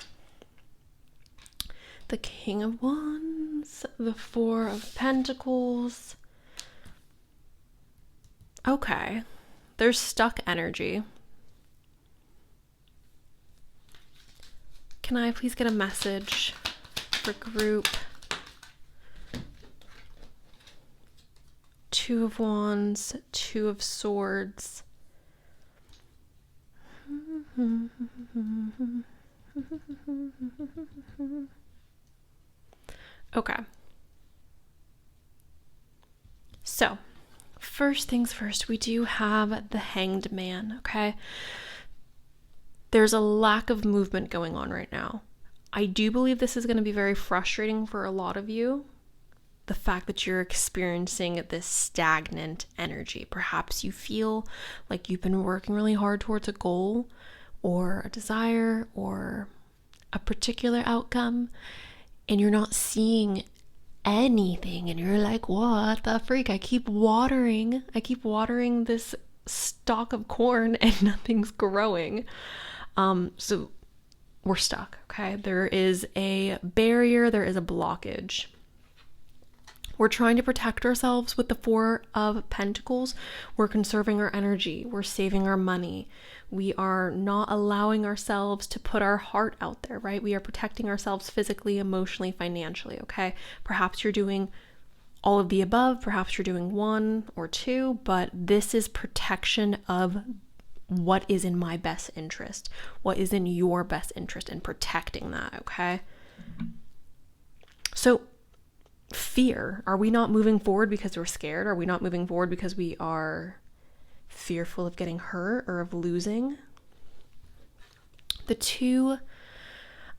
The King of Wands. The Four of Pentacles. Okay. There's stuck energy. Can I please get a message for group 2 of Wands, 2 of Swords. Okay. So, first things first, we do have the Hanged Man, okay? There's a lack of movement going on right now. I do believe this is going to be very frustrating for a lot of you. The fact that you're experiencing this stagnant energy. Perhaps you feel like you've been working really hard towards a goal or a desire or a particular outcome, and you're not seeing anything, and you're like, what the freak? I keep watering this stalk of corn and nothing's growing. So we're stuck, okay? There is a barrier, there is a blockage. We're trying to protect ourselves with the Four of Pentacles. We're conserving our energy. We're saving our money. We are not allowing ourselves to put our heart out there, right? We are protecting ourselves physically, emotionally, financially, okay? Perhaps you're doing all of the above. Perhaps you're doing one or two, but this is protection of what is in my best interest, what is in your best interest, and protecting that, okay? So, fear. Are we not moving forward because we're scared? Are we not moving forward because we are fearful of getting hurt or of losing? The two,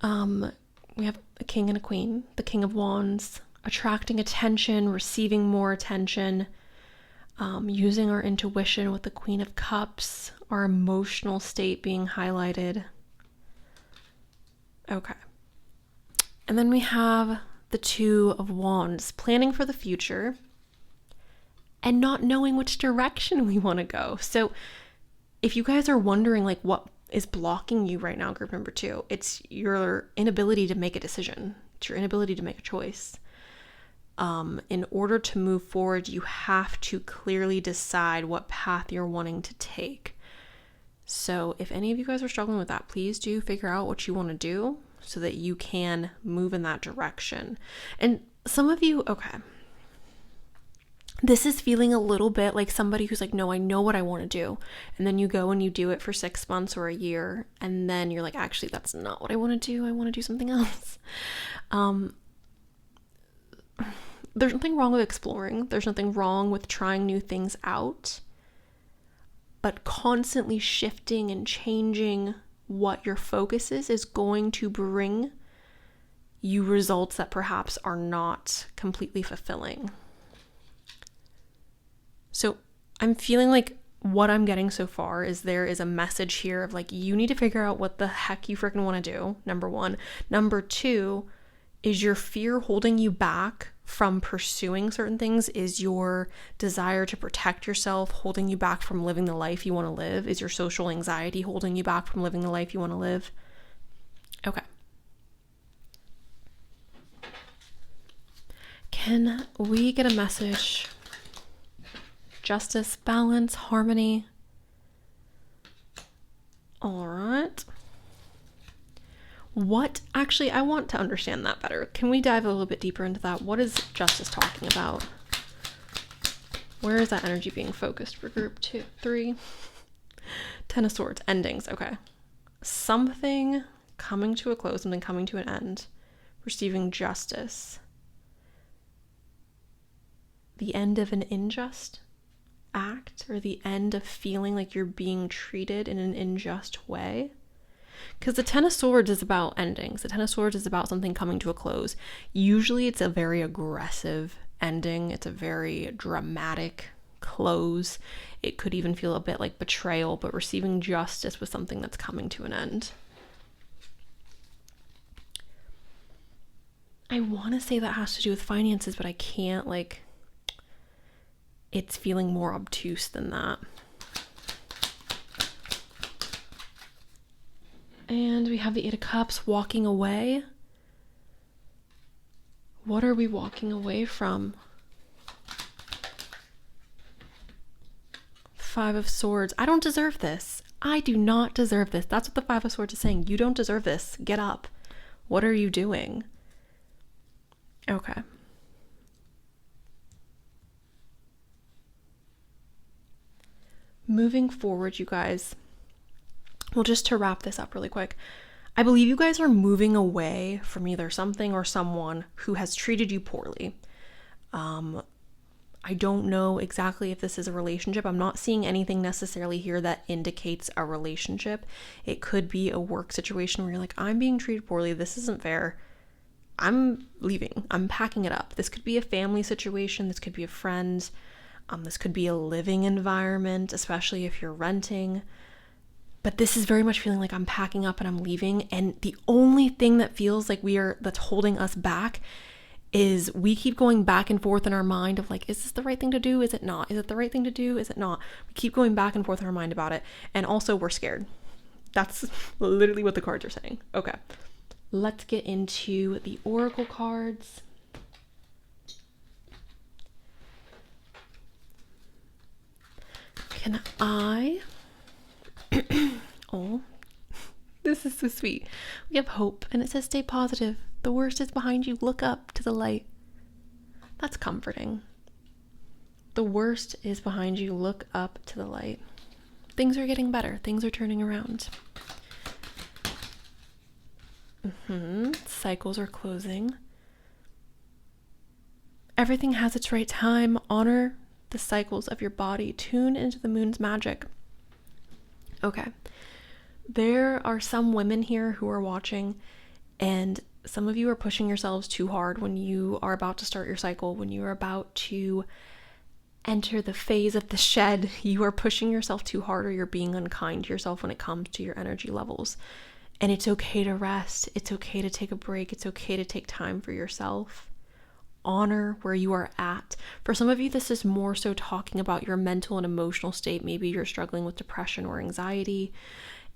we have a king and a queen. The King of Wands, attracting attention, receiving more attention, using our intuition with the Queen of Cups, our emotional state being highlighted. Okay. And then we have the Two of Wands, planning for the future and not knowing which direction we want to go. So if you guys are wondering like what is blocking you right now, group number 2, it's your inability to make a decision. It's your inability to make a choice. In order to move forward, you have to clearly decide what path you're wanting to take. So if any of you guys are struggling with that, please do figure out what you want to do so that you can move in that direction. And some of you, okay, this is feeling a little bit like somebody who's like, no, I know what I want to do. And then you go and you do it for 6 months or a year. And then you're like, actually, that's not what I want to do. I want to do something else. There's nothing wrong with exploring. There's nothing wrong with trying new things out. But constantly shifting and changing what your focus is going to bring you results that perhaps are not completely fulfilling. So I'm feeling like what I'm getting so far is there is a message here of like, you need to figure out what the heck you freaking want to do, number 1. Number 2, is your fear holding you back from pursuing certain things? Is your desire to protect yourself holding you back from living the life you want to live? Is your social anxiety holding you back from living the life you want to live? Okay. Can we get a message? Justice, balance, harmony. All right. What, actually, I want to understand that better. Can we dive a little bit deeper into that? What is justice talking about? Where is that energy being focused for group 2, 3? 10 of Swords, endings, okay. Something coming to a close, something coming to an end, receiving justice. The end of an unjust act, or the end of feeling like you're being treated in an unjust way. Because the 10 of Swords is about endings. The 10 of Swords is about something coming to a close. Usually it's a very aggressive ending. It's a very dramatic close. It could even feel a bit like betrayal, but receiving justice with something that's coming to an end. I want to say that has to do with finances, but I can't, like, it's feeling more obtuse than that. And we have the 8 of Cups, walking away. What are we walking away from? 5 of Swords. I don't deserve this. I do not deserve this. That's what the 5 of Swords is saying. You don't deserve this. Get up. What are you doing? Okay. Moving forward, you guys. Well, just to wrap this up really quick, I believe you guys are moving away from either something or someone who has treated you poorly. I I don't know exactly if this is a relationship. I'm not seeing anything necessarily here that indicates a relationship. It could be a work situation where you're like, I'm being treated poorly. This isn't fair. I'm leaving. I'm packing it up. This could be a family situation. This could be a friend. This could be a living environment, especially if you're renting. But this is very much feeling like I'm packing up and I'm leaving. And the only thing that feels like that's holding us back is we keep going back and forth in our mind of like, is this the right thing to do? Is it not? Is it the right thing to do? Is it not? We keep going back and forth in our mind about it. And also we're scared. That's literally what the cards are saying. Okay. Let's get into the oracle cards. Can I... Oh, this is so sweet. We have hope, and it says stay positive. The worst is behind you. Look up to the light. That's comforting. The worst is behind you. Look up to the light. Things are getting better. Things are turning around. Cycles are closing. Everything has its right time. Honor the cycles of your body. Tune into the moon's magic. Okay. There are some women here who are watching, and some of you are pushing yourselves too hard when you are about to start your cycle, when you are about to enter the phase of the shed. You are pushing yourself too hard, or you're being unkind to yourself when it comes to your energy levels. And it's okay to rest. It's okay to take a break. It's okay to take time for yourself. Honor where you are at. For some of you, this is more so talking about your mental and emotional state. Maybe you're struggling with depression or anxiety.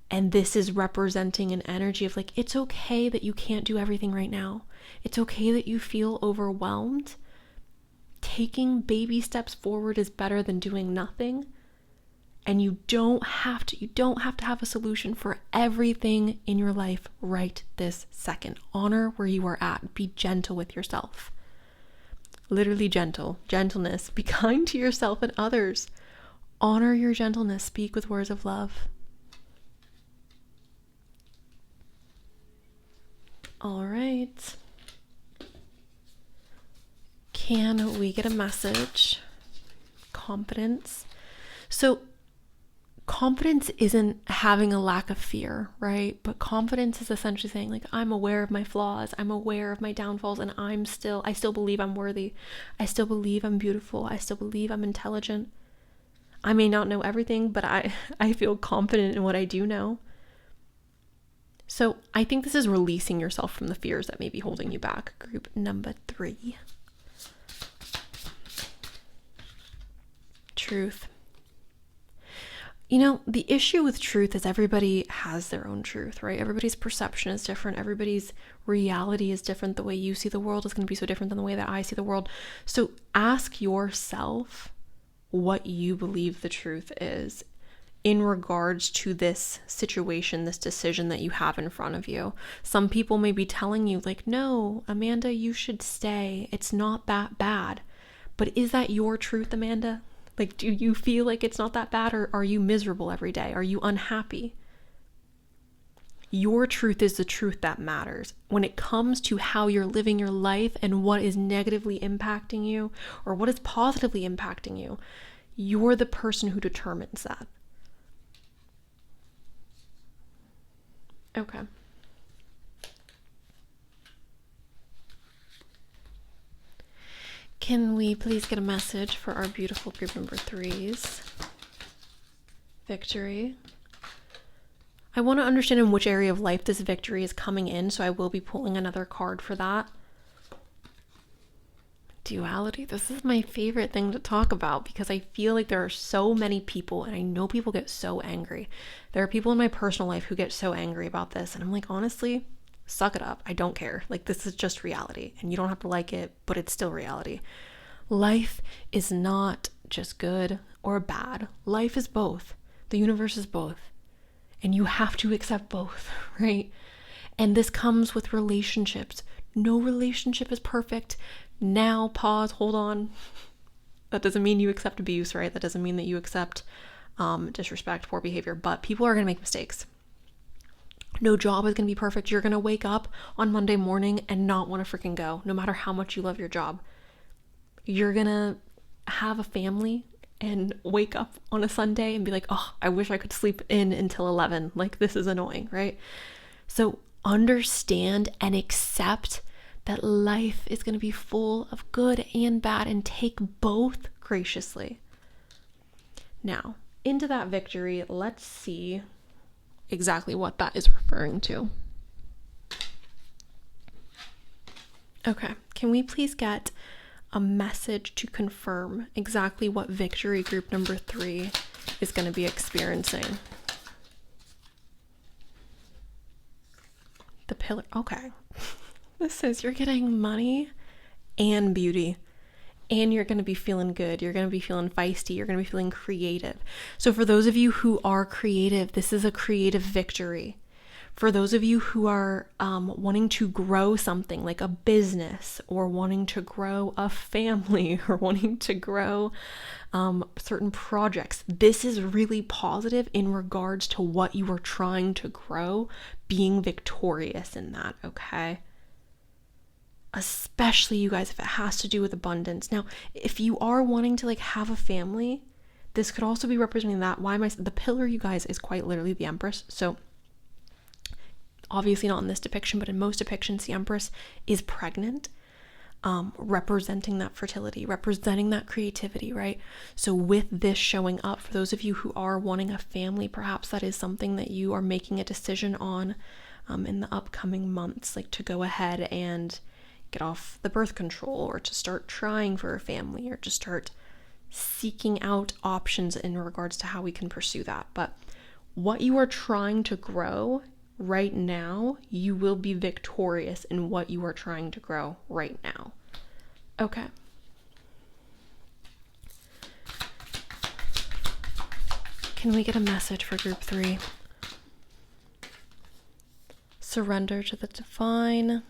And this is representing an energy of like, it's okay that you can't do everything right now. It's okay that you feel overwhelmed. Taking baby steps forward is better than doing nothing. And you don't have to have a solution for everything in your life right this second. Honor where you are at. Be gentle with yourself. Literally gentle. Gentleness. Be kind to yourself and others. Honor your gentleness. Speak with words of love. All right. Can we get a message? Confidence. So confidence isn't having a lack of fear, right? But confidence is essentially saying like, I'm aware of my flaws. I'm aware of my downfalls, and I still believe I'm worthy. I still believe I'm beautiful. I still believe I'm intelligent. I may not know everything, but I feel confident in what I do know. So I think this is releasing yourself from the fears that may be holding you back. Group number 3. Truth. You know, the issue with truth is everybody has their own truth, right? Everybody's perception is different. Everybody's reality is different. The way you see the world is going to be so different than the way that I see the world. So ask yourself what you believe the truth is in regards to this situation, this decision that you have in front of you. Some people may be telling you like, no, Amanda, you should stay. It's not that bad. But is that your truth, Amanda? Like, do you feel like it's not that bad, or are you miserable every day? Are you unhappy? Your truth is the truth that matters. When it comes to how you're living your life and what is negatively impacting you or what is positively impacting you, you're the person who determines that. Okay. Can we please get a message for our beautiful group number 3s? Victory. I want to understand in which area of life this victory is coming in, so I will be pulling another card for that. Duality. This is my favorite thing to talk about because I feel like there are so many people, and I know people get so angry. There are people in my personal life who get so angry about this, and I'm like, honestly, suck it up. I don't care. Like, this is just reality, and you don't have to like it, but it's still reality. Life is not just good or bad. Life is both. The universe is both. And you have to accept both, right? And this comes with relationships. No relationship is perfect. Now, pause, hold on. That doesn't mean you accept abuse, right? That doesn't mean that you accept disrespect, poor behavior, but people are going to make mistakes. No job is going to be perfect. You're going to wake up on Monday morning and not want to freaking go, no matter how much you love your job. You're going to have a family and wake up on a Sunday and be like, oh, I wish I could sleep in until 11. Like, this is annoying, right? So understand and accept that life is going to be full of good and bad, and take both graciously. Now, into that victory, let's see exactly what that is referring to. Okay, can we please get a message to confirm exactly what victory group number 3 is going to be experiencing? The pillar. Okay. This says you're getting money and beauty, and you're going to be feeling good. You're going to be feeling feisty. You're going to be feeling creative. So for those of you who are creative, this is a creative victory. For those of you who are wanting to grow something like a business, or wanting to grow a family, or wanting to grow certain projects, this is really positive in regards to what you are trying to grow, being victorious in that, okay? Especially, you guys, if it has to do with abundance. Now, if you are wanting to like have a family, this could also be representing that. The pillar, you guys, is quite literally the Empress. So obviously not in this depiction, but in most depictions, the Empress is pregnant, representing that fertility, representing that creativity, right? So with this showing up, for those of you who are wanting a family, perhaps that is something that you are making a decision on in the upcoming months, like to go ahead and get off the birth control, or to start trying for a family, or to start seeking out options in regards to how we can pursue that. But what you are trying to grow right now, you will be victorious in what you are trying to grow right now. Okay. Can we get a message for group 3? Surrender to the divine.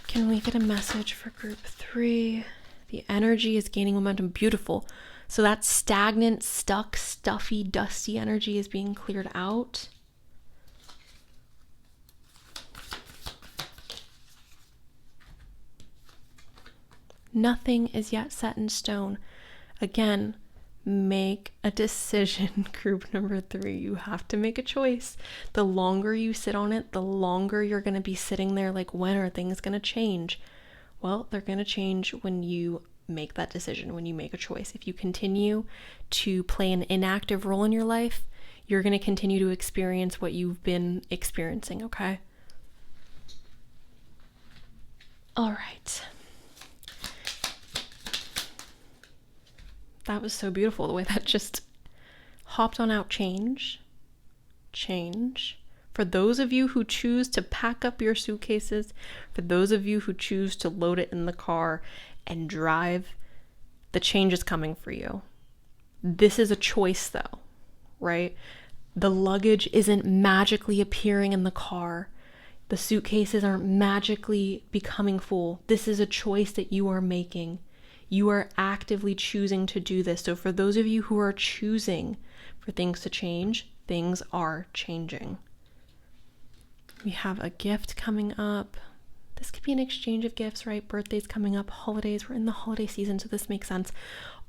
Can we get a message for group 3? The energy is gaining momentum. Beautiful. So that stagnant, stuck, stuffy, dusty energy is being cleared out. Nothing is yet set in stone. Again, make a decision, group number 3. You have to make a choice. The longer you sit on it, the longer you're going to be sitting there like, when are things going to change? Well, they're going to change when you make that decision, when you make a choice. If you continue to play an inactive role in your life, you're going to continue to experience what you've been experiencing, okay? All right. That was so beautiful, the way that just hopped on out. Change. For those of you who choose to pack up your suitcases, for those of you who choose to load it in the car and drive, the change is coming for you. This is a choice though, right? The luggage isn't magically appearing in the car. The suitcases aren't magically becoming full. This is a choice that you are making. You are actively choosing to do this. So for those of you who are choosing for things to change, things are changing. We have a gift coming up. This could be an exchange of gifts, right? Birthdays coming up, holidays. We're in the holiday season, so this makes sense.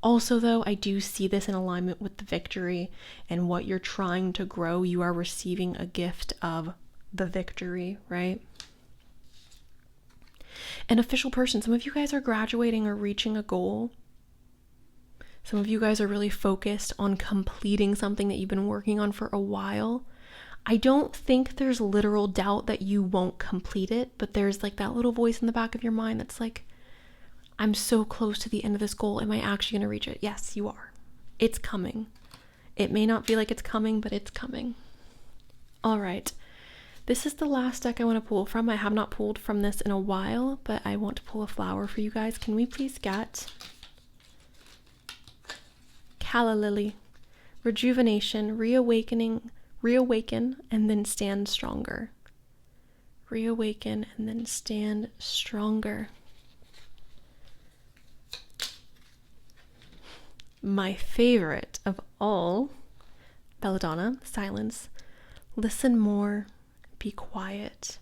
Also, though, I do see this in alignment with the victory and what you're trying to grow. You are receiving a gift of the victory, right? An official person. Some of you guys are graduating or reaching a goal. Some of you guys are really focused on completing something that you've been working on for a while. I don't think there's literal doubt that you won't complete it, but there's like that little voice in the back of your mind that's like, I'm so close to the end of this goal. Am I actually going to reach it? Yes, you are. It's coming. It may not feel like it's coming, but it's coming. All right. This is the last deck I want to pull from. I have not pulled from this in a while, but I want to pull a flower for you guys. Can we please get Calla Lily? Rejuvenation, reawaken, and then stand stronger. Reawaken and then stand stronger. My favorite of all, Belladonna, silence. Listen more. Be quiet.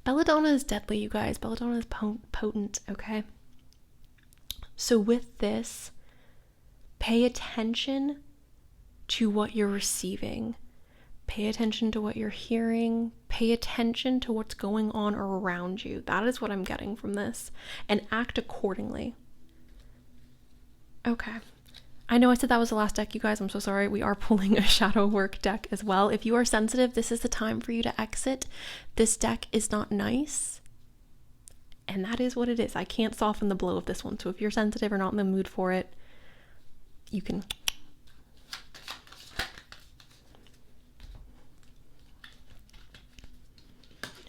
Belladonna is deadly, you guys. Belladonna is potent, okay? So with this, pay attention to what you're receiving. Pay attention to what you're hearing. Pay attention to what's going on around you. That is what I'm getting from this. And act accordingly. Okay. I know I said that was the last deck, you guys. I'm so sorry. We are pulling a shadow work deck as well. If you are sensitive, this is the time for you to exit. This deck is not nice. And that is what it is. I can't soften the blow of this one. So if you're sensitive or not in the mood for it, you can...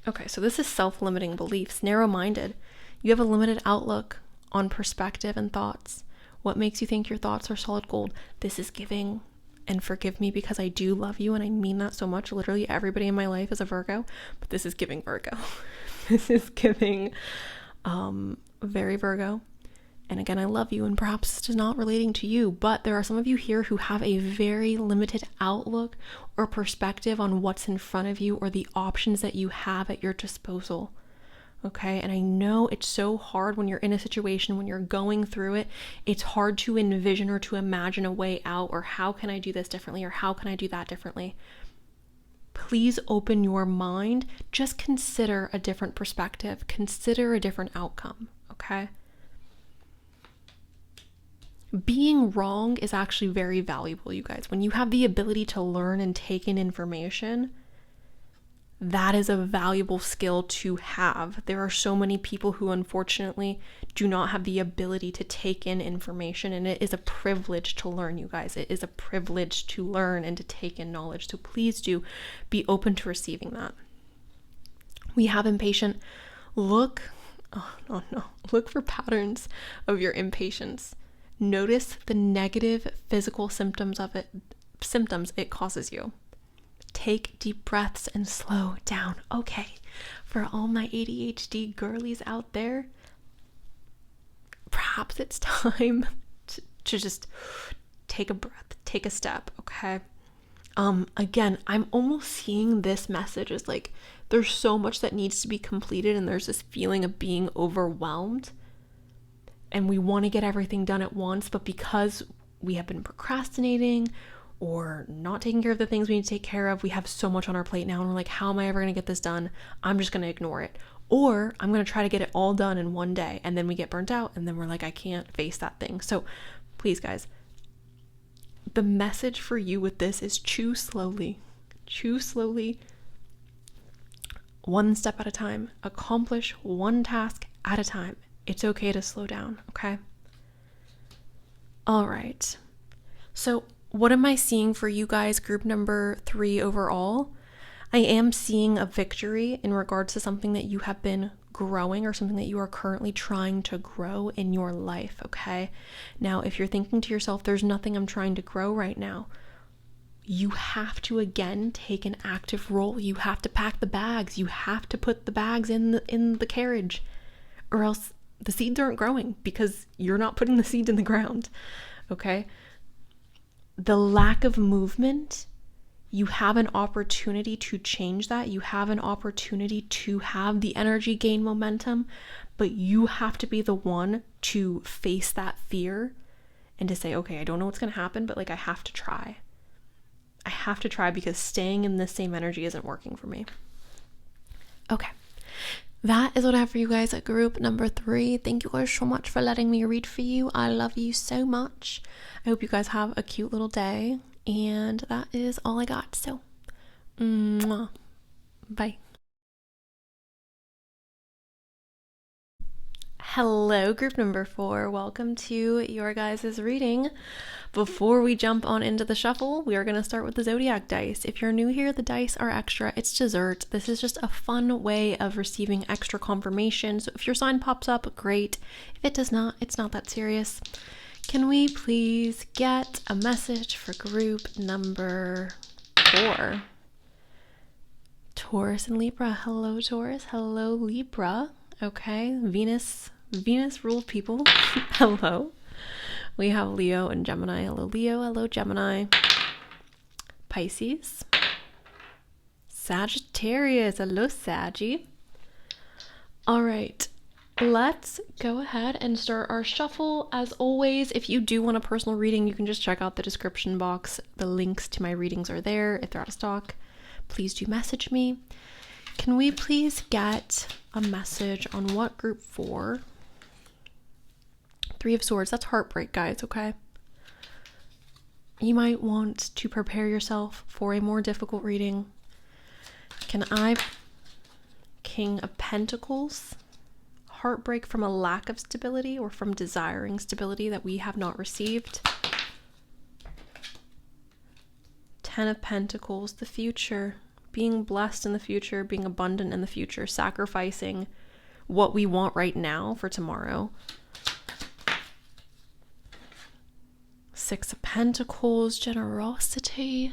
Okay, so this is self-limiting beliefs, narrow-minded. You have a limited outlook on perspective and thoughts. What makes you think your thoughts are solid gold? This is giving, and forgive me because I do love you and I mean that so much. Literally everybody in my life is a Virgo, but this is giving Virgo. This is giving very Virgo. And again, I love you, and perhaps this is not relating to you, but there are some of you here who have a very limited outlook or perspective on what's in front of you or the options that you have at your disposal. Okay, and I know it's so hard when you're in a situation, when you're going through it, it's hard to envision or to imagine a way out, or how can I do this differently, or how can I do that differently. Please open your mind. Just consider a different perspective. Consider a different outcome, okay? Being wrong is actually very valuable, you guys. When you have the ability to learn and take in information, that is a valuable skill to have. There are so many people who unfortunately do not have the ability to take in information, and it is a privilege to learn, you guys. It is a privilege to learn and to take in knowledge. So please do be open to receiving that. We have impatient. Look for patterns of your impatience. Notice the negative physical symptoms it causes you. Take deep breaths and slow down. Okay, for all my ADHD girlies out there, perhaps it's time to just take a breath, take a step, okay? Again, I'm almost seeing this message as like there's so much that needs to be completed, and there's this feeling of being overwhelmed. And we want to get everything done at once, but because we have been procrastinating or not taking care of the things we need to take care of, we have so much on our plate now, and we're like, how am I ever going to get this done? I'm just going to ignore it. Or I'm going to try to get it all done in one day, and then we get burnt out, and then we're like, I can't face that thing. So please, guys, the message for you with this is choose slowly, one step at a time, accomplish one task at a time. It's okay to slow down, okay? All right. So what am I seeing for you guys, group number 3 overall? I am seeing a victory in regards to something that you have been growing, or something that you are currently trying to grow in your life, okay? Now, if you're thinking to yourself, there's nothing I'm trying to grow right now, you have to, again, take an active role. You have to pack the bags. You have to put the bags in the carriage, or else the seeds aren't growing because you're not putting the seed in the ground, okay? The lack of movement, you have an opportunity to change that. You have an opportunity to have the energy gain momentum, but you have to be the one to face that fear and to say, okay, I don't know what's going to happen, but like I have to try. I have to try because staying in this same energy isn't working for me. Okay. That is what I have for you guys at group number 3. Thank you guys so much for letting me read for you. I love you so much. I hope you guys have a cute little day. And that is all I got. So, mwah. Bye. Hello, group number 4. Welcome to your guys' reading. Before we jump on into the shuffle, we are going to start with the zodiac dice. If you're new here, the dice are extra. It's dessert. This is just a fun way of receiving extra confirmation. So if your sign pops up, great. If it does not, it's not that serious. Can we please get a message for group number 4? Taurus and Libra. Hello, Taurus. Hello, Libra. Okay, Venus ruled people. Hello. We have Leo and Gemini. Hello, Leo. Hello, Gemini. Pisces. Sagittarius. Hello, Saggy. All right. let's go ahead and start our shuffle. As always, if you do want a personal reading, you can just check out the description box. The links to my readings are there. If they're out of stock, please do message me. Can we please get a message on what group 4? 3 of Swords. That's heartbreak, guys, okay? You might want to prepare yourself for a more difficult reading. King of Pentacles. Heartbreak from a lack of stability or from desiring stability that we have not received. 10 of Pentacles, the future. Being blessed in the future, being abundant in the future, sacrificing what we want right now for tomorrow. 6 of Pentacles, generosity.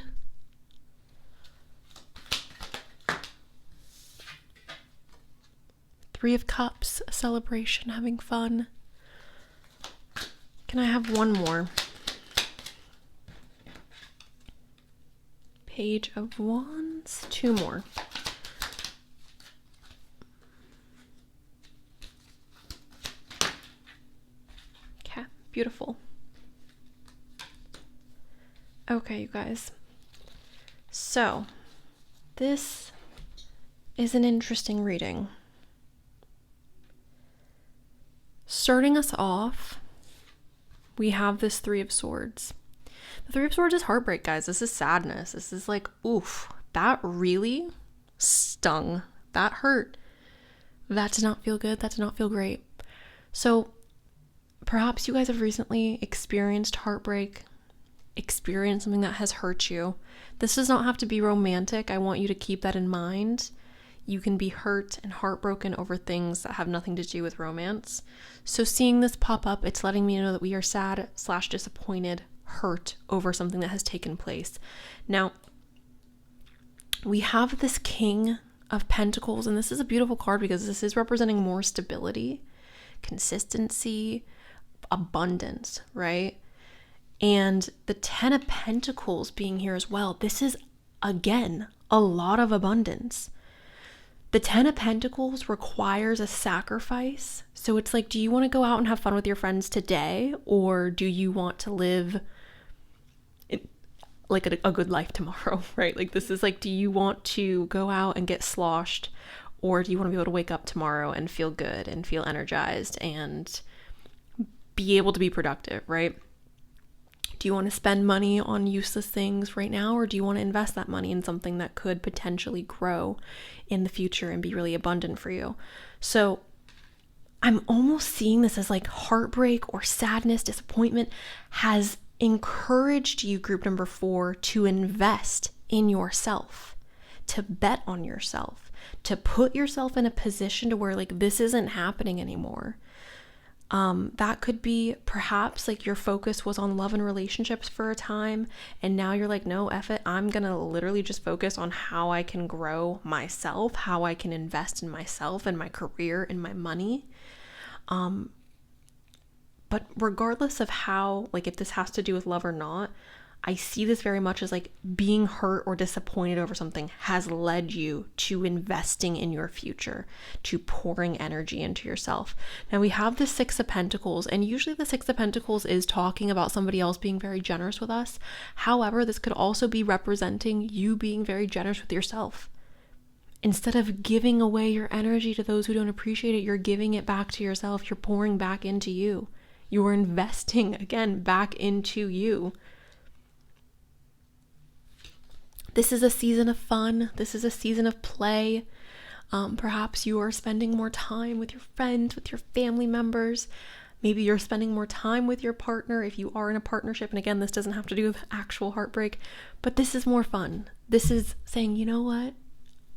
3 of Cups, a celebration, having fun. Can I have one more? Page of Wands, 2 more. Okay, beautiful. Okay, you guys. So, this is an interesting reading. Starting us off, we have this 3 of Swords. The 3 of Swords is heartbreak, guys. This is sadness. This is like, oof, that really stung. That hurt. That did not feel good. That did not feel great. So perhaps you guys have recently experienced heartbreak, experienced something that has hurt you. This does not have to be romantic. I want you to keep that in mind. You can be hurt and heartbroken over things that have nothing to do with romance. So seeing this pop up, it's letting me know that we are sad / disappointed, hurt over something that has taken place. Now, we have this King of Pentacles, and this is a beautiful card because this is representing more stability, consistency, abundance, right? And the 10 of Pentacles being here as well. This is, again, a lot of abundance. The 10 of Pentacles requires a sacrifice. So it's like, do you want to go out and have fun with your friends today? Or do you want to live like a good life tomorrow, right? Like this is like, do you want to go out and get sloshed? Or do you want to be able to wake up tomorrow and feel good and feel energized and be able to be productive, right? Do you want to spend money on useless things right now, or do you want to invest that money in something that could potentially grow in the future and be really abundant for you? So I'm almost seeing this as like heartbreak or sadness, disappointment has encouraged you, group number 4, to invest in yourself, to bet on yourself, to put yourself in a position to where like this isn't happening anymore. That could be perhaps like your focus was on love and relationships for a time, and now you're like, no, F it, I'm gonna literally just focus on how I can grow myself, how I can invest in myself and my career and my money. But regardless of how, like if this has to do with love or not, I see this very much as like being hurt or disappointed over something has led you to investing in your future, to pouring energy into yourself. Now we have the 6 of Pentacles, and usually the 6 of Pentacles is talking about somebody else being very generous with us. However, this could also be representing you being very generous with yourself. Instead of giving away your energy to those who don't appreciate it, you're giving it back to yourself. You're pouring back into you. You're investing again back into you. This is a season of fun. This is a season of play. Perhaps you are spending more time with your friends, with your family members. Maybe you're spending more time with your partner if you are in a partnership. And again, this doesn't have to do with actual heartbreak, but this is more fun. This is saying, you know what?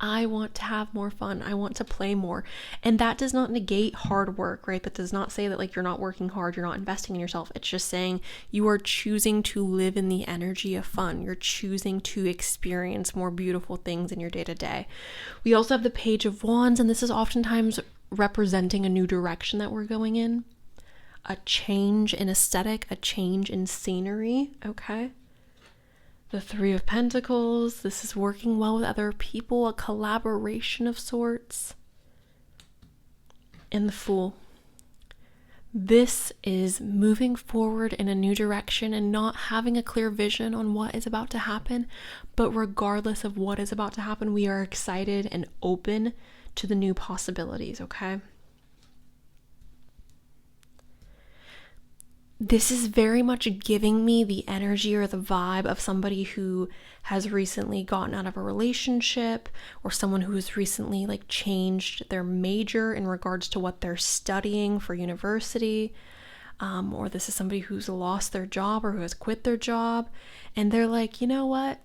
I want to have more fun. I want to play more. And that does not negate hard work, right? That does not say that like you're not working hard, you're not investing in yourself. It's just saying you are choosing to live in the energy of fun. You're choosing to experience more beautiful things in your day-to-day. We also have the Page of Wands, and this is oftentimes representing a new direction that we're going in. A change in aesthetic, a change in scenery, okay? The 3 of Pentacles, this is working well with other people, a collaboration of sorts. And the Fool. This is moving forward in a new direction and not having a clear vision on what is about to happen. But regardless of what is about to happen, we are excited and open to the new possibilities, okay? This is very much giving me the energy or the vibe of somebody who has recently gotten out of a relationship, or someone who has recently like changed their major in regards to what they're studying for university. Or this is somebody who's lost their job or who has quit their job, and they're like, you know what?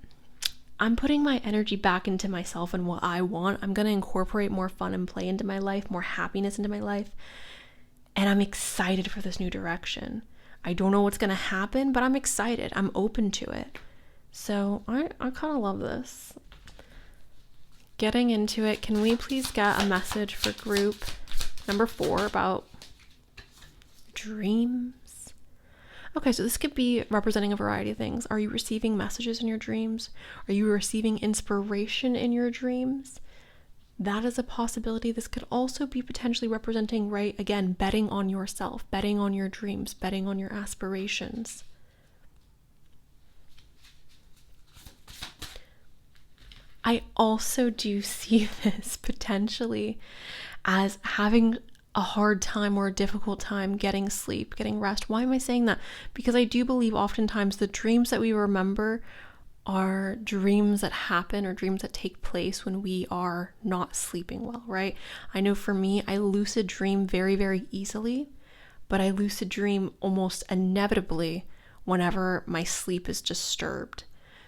I'm putting my energy back into myself and what I want. I'm going to incorporate more fun and play into my life, more happiness into my life. And I'm excited for this new direction. I don't know what's going to happen, but I'm excited. I'm open to it. So I kind of love this. Getting into it, can we please get a message for group number 4 about dreams? Okay, so this could be representing a variety of things. Are you receiving messages in your dreams? Are you receiving inspiration in your dreams? That is a possibility. This could also be potentially representing, right, again, betting on yourself, betting on your dreams, betting on your aspirations. I also do see this potentially as having a hard time or a difficult time getting sleep, getting rest. Why am I saying that? Because I do believe oftentimes the dreams that we remember are dreams that happen or dreams that take place when we are not sleeping well, right? I know for me, I lucid dream very, very easily, but I lucid dream almost inevitably whenever my sleep is disturbed.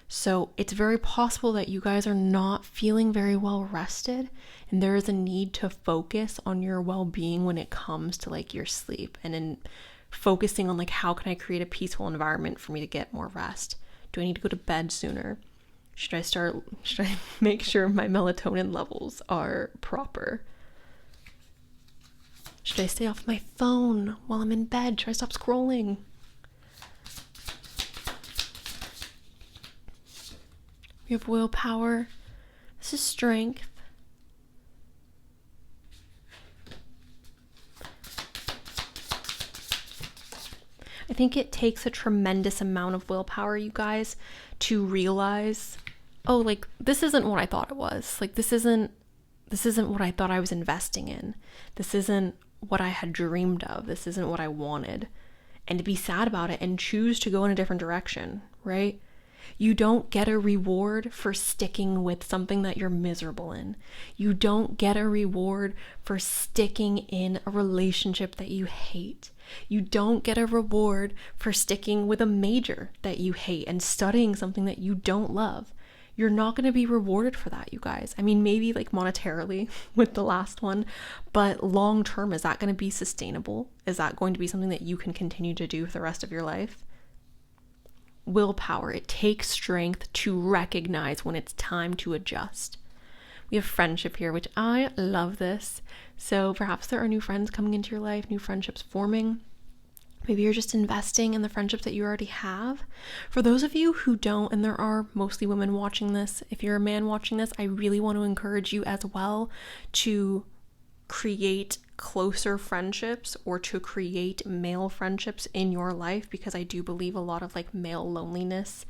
So it's very possible that you guys are not feeling very well rested, and there is a need to focus on your well-being when it comes to like your sleep, and in focusing on like, how can I create a peaceful environment for me to get more rest? Do I need to go to bed sooner? Should I make sure my melatonin levels are proper? Should I stay off my phone while I'm in bed? Should I stop scrolling? We have willpower. This is strength. I think it takes a tremendous amount of willpower, you guys, to realize, oh, like, this isn't what I thought it was. Like, this isn't what I thought I was investing in. This isn't what I had dreamed of. This isn't what I wanted. And to be sad about it and choose to go in a different direction, right? You don't get a reward for sticking with something that you're miserable in. You don't get a reward for sticking in a relationship that you hate. You don't get a reward for sticking with a major that you hate and studying something that you don't love. You're not going to be rewarded for that, you guys. I mean, maybe like monetarily with the last one, but long term, is that going to be sustainable? Is that going to be something that you can continue to do for the rest of your life? Willpower. It takes strength to recognize when it's time to adjust. We have friendship here, which I love this. So perhaps there are new friends coming into your life, new friendships forming. Maybe you're just investing in the friendships that you already have. For those of you who don't, and there are mostly women watching this, if you're a man watching this, I really want to encourage you as well to create closer friendships or to create male friendships in your life, because I do believe a lot of like male loneliness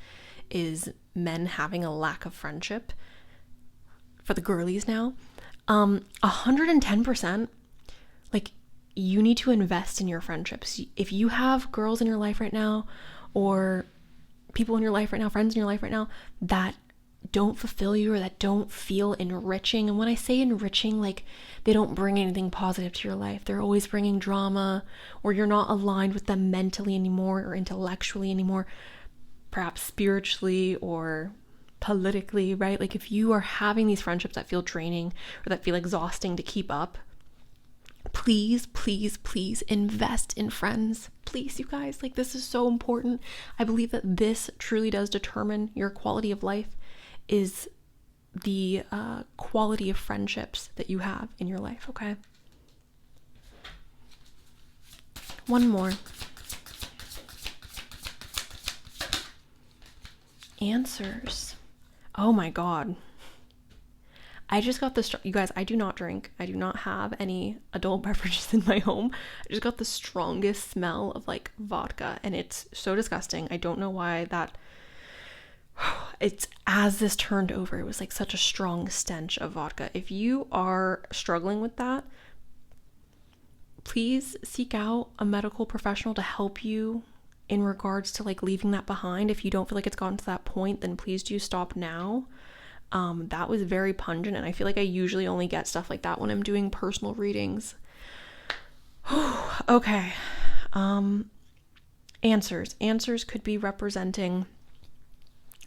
is men having a lack of friendship. For the girlies now, 110%, like, you need to invest in your friendships. If you have girls in your life right now, or people in your life right now, friends in your life right now, that don't fulfill you or that don't feel enriching, and when I say enriching, like, they don't bring anything positive to your life, they're always bringing drama, or you're not aligned with them mentally anymore or intellectually anymore, perhaps spiritually or politically, right? Like, if you are having these friendships that feel draining or that feel exhausting to keep up, please, please, please invest in friends. Please, you guys, like, this is so important. I believe that this truly does determine your quality of life, is the quality of friendships that you have in your life, okay? One more. Answers. Oh my God. I just got this, you guys, I do not drink. I do not have any adult beverages in my home. I just got the strongest smell of like vodka, and it's so disgusting. I don't know why that, it's as this turned over, it was like such a strong stench of vodka. If you are struggling with that, please seek out a medical professional to help you in regards to like leaving that behind. If you don't feel like it's gotten to that point, then please do stop now. That was very pungent, and I feel like I usually only get stuff like that when I'm doing personal readings. Okay. Answers could be representing,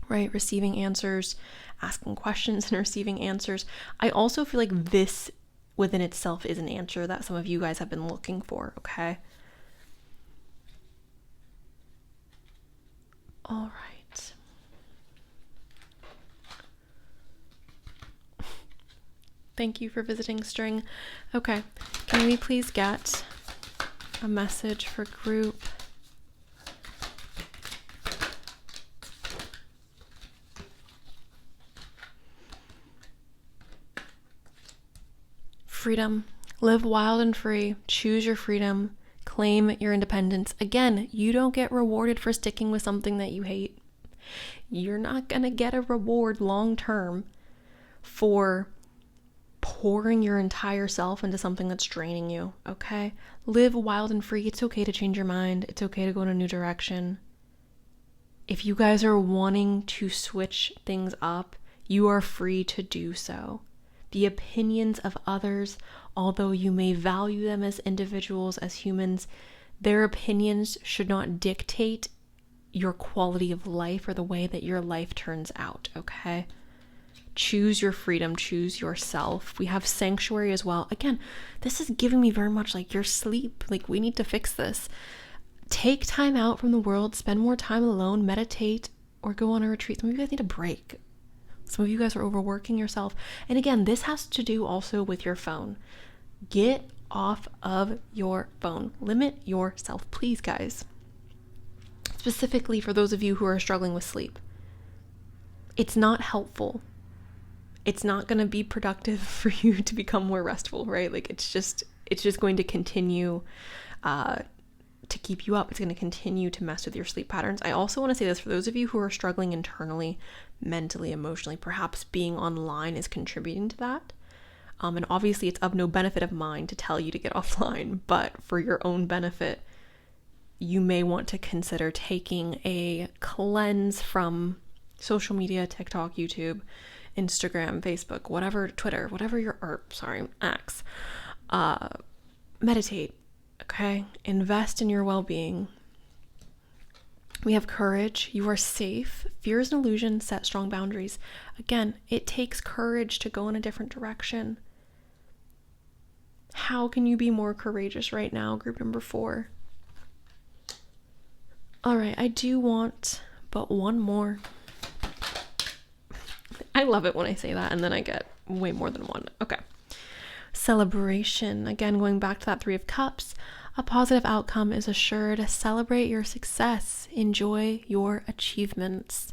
right, receiving answers, asking questions and receiving answers. I also feel like this within itself is an answer that some of you guys have been looking for, okay? All right. Thank you for visiting, String. Okay, can we please get a message for group? Freedom. Live wild and free. Choose your freedom. Claim your independence. Again, you don't get rewarded for sticking with something that you hate. You're not gonna get a reward long term for pouring your entire self into something that's draining you, okay? Live wild and free. It's okay to change your mind. It's okay to go in a new direction. If you guys are wanting to switch things up, you are free to do so. The opinions of others, although you may value them as individuals, as humans, their opinions should not dictate your quality of life or the way that your life turns out, okay? Choose your freedom, choose yourself. We have sanctuary as well. Again, this is giving me very much like your sleep. Like, we need to fix this. Take time out from the world, spend more time alone, meditate, or go on a retreat. Some of you guys need a break. Some of you guys are overworking yourself. And again, this has to do also with your phone. Get off of your phone. Limit yourself, please, guys. Specifically for those of you who are struggling with sleep. It's not helpful. It's not going to be productive for you to become more restful, right? Like, it's just going to continue to keep you up. It's going to continue to mess with your sleep patterns. I also want to say this for those of you who are struggling internally, mentally, emotionally, perhaps being online is contributing to that. And obviously it's of no benefit of mine to tell you to get offline, but for your own benefit, you may want to consider taking a cleanse from social media, TikTok, YouTube, Instagram, Facebook, whatever, Twitter, whatever your X. Meditate, okay? Invest in your well-being. We have courage. You are safe. Fear is an illusion. Set strong boundaries. Again, it takes courage to go in a different direction. How can you be more courageous right now? Group number 4. All right, I do want but one more. I love it when I say that and then I get way more than one. Okay. Celebration. Again, going back to that 3 of Cups. A positive outcome is assured. Celebrate your success. Enjoy your achievements.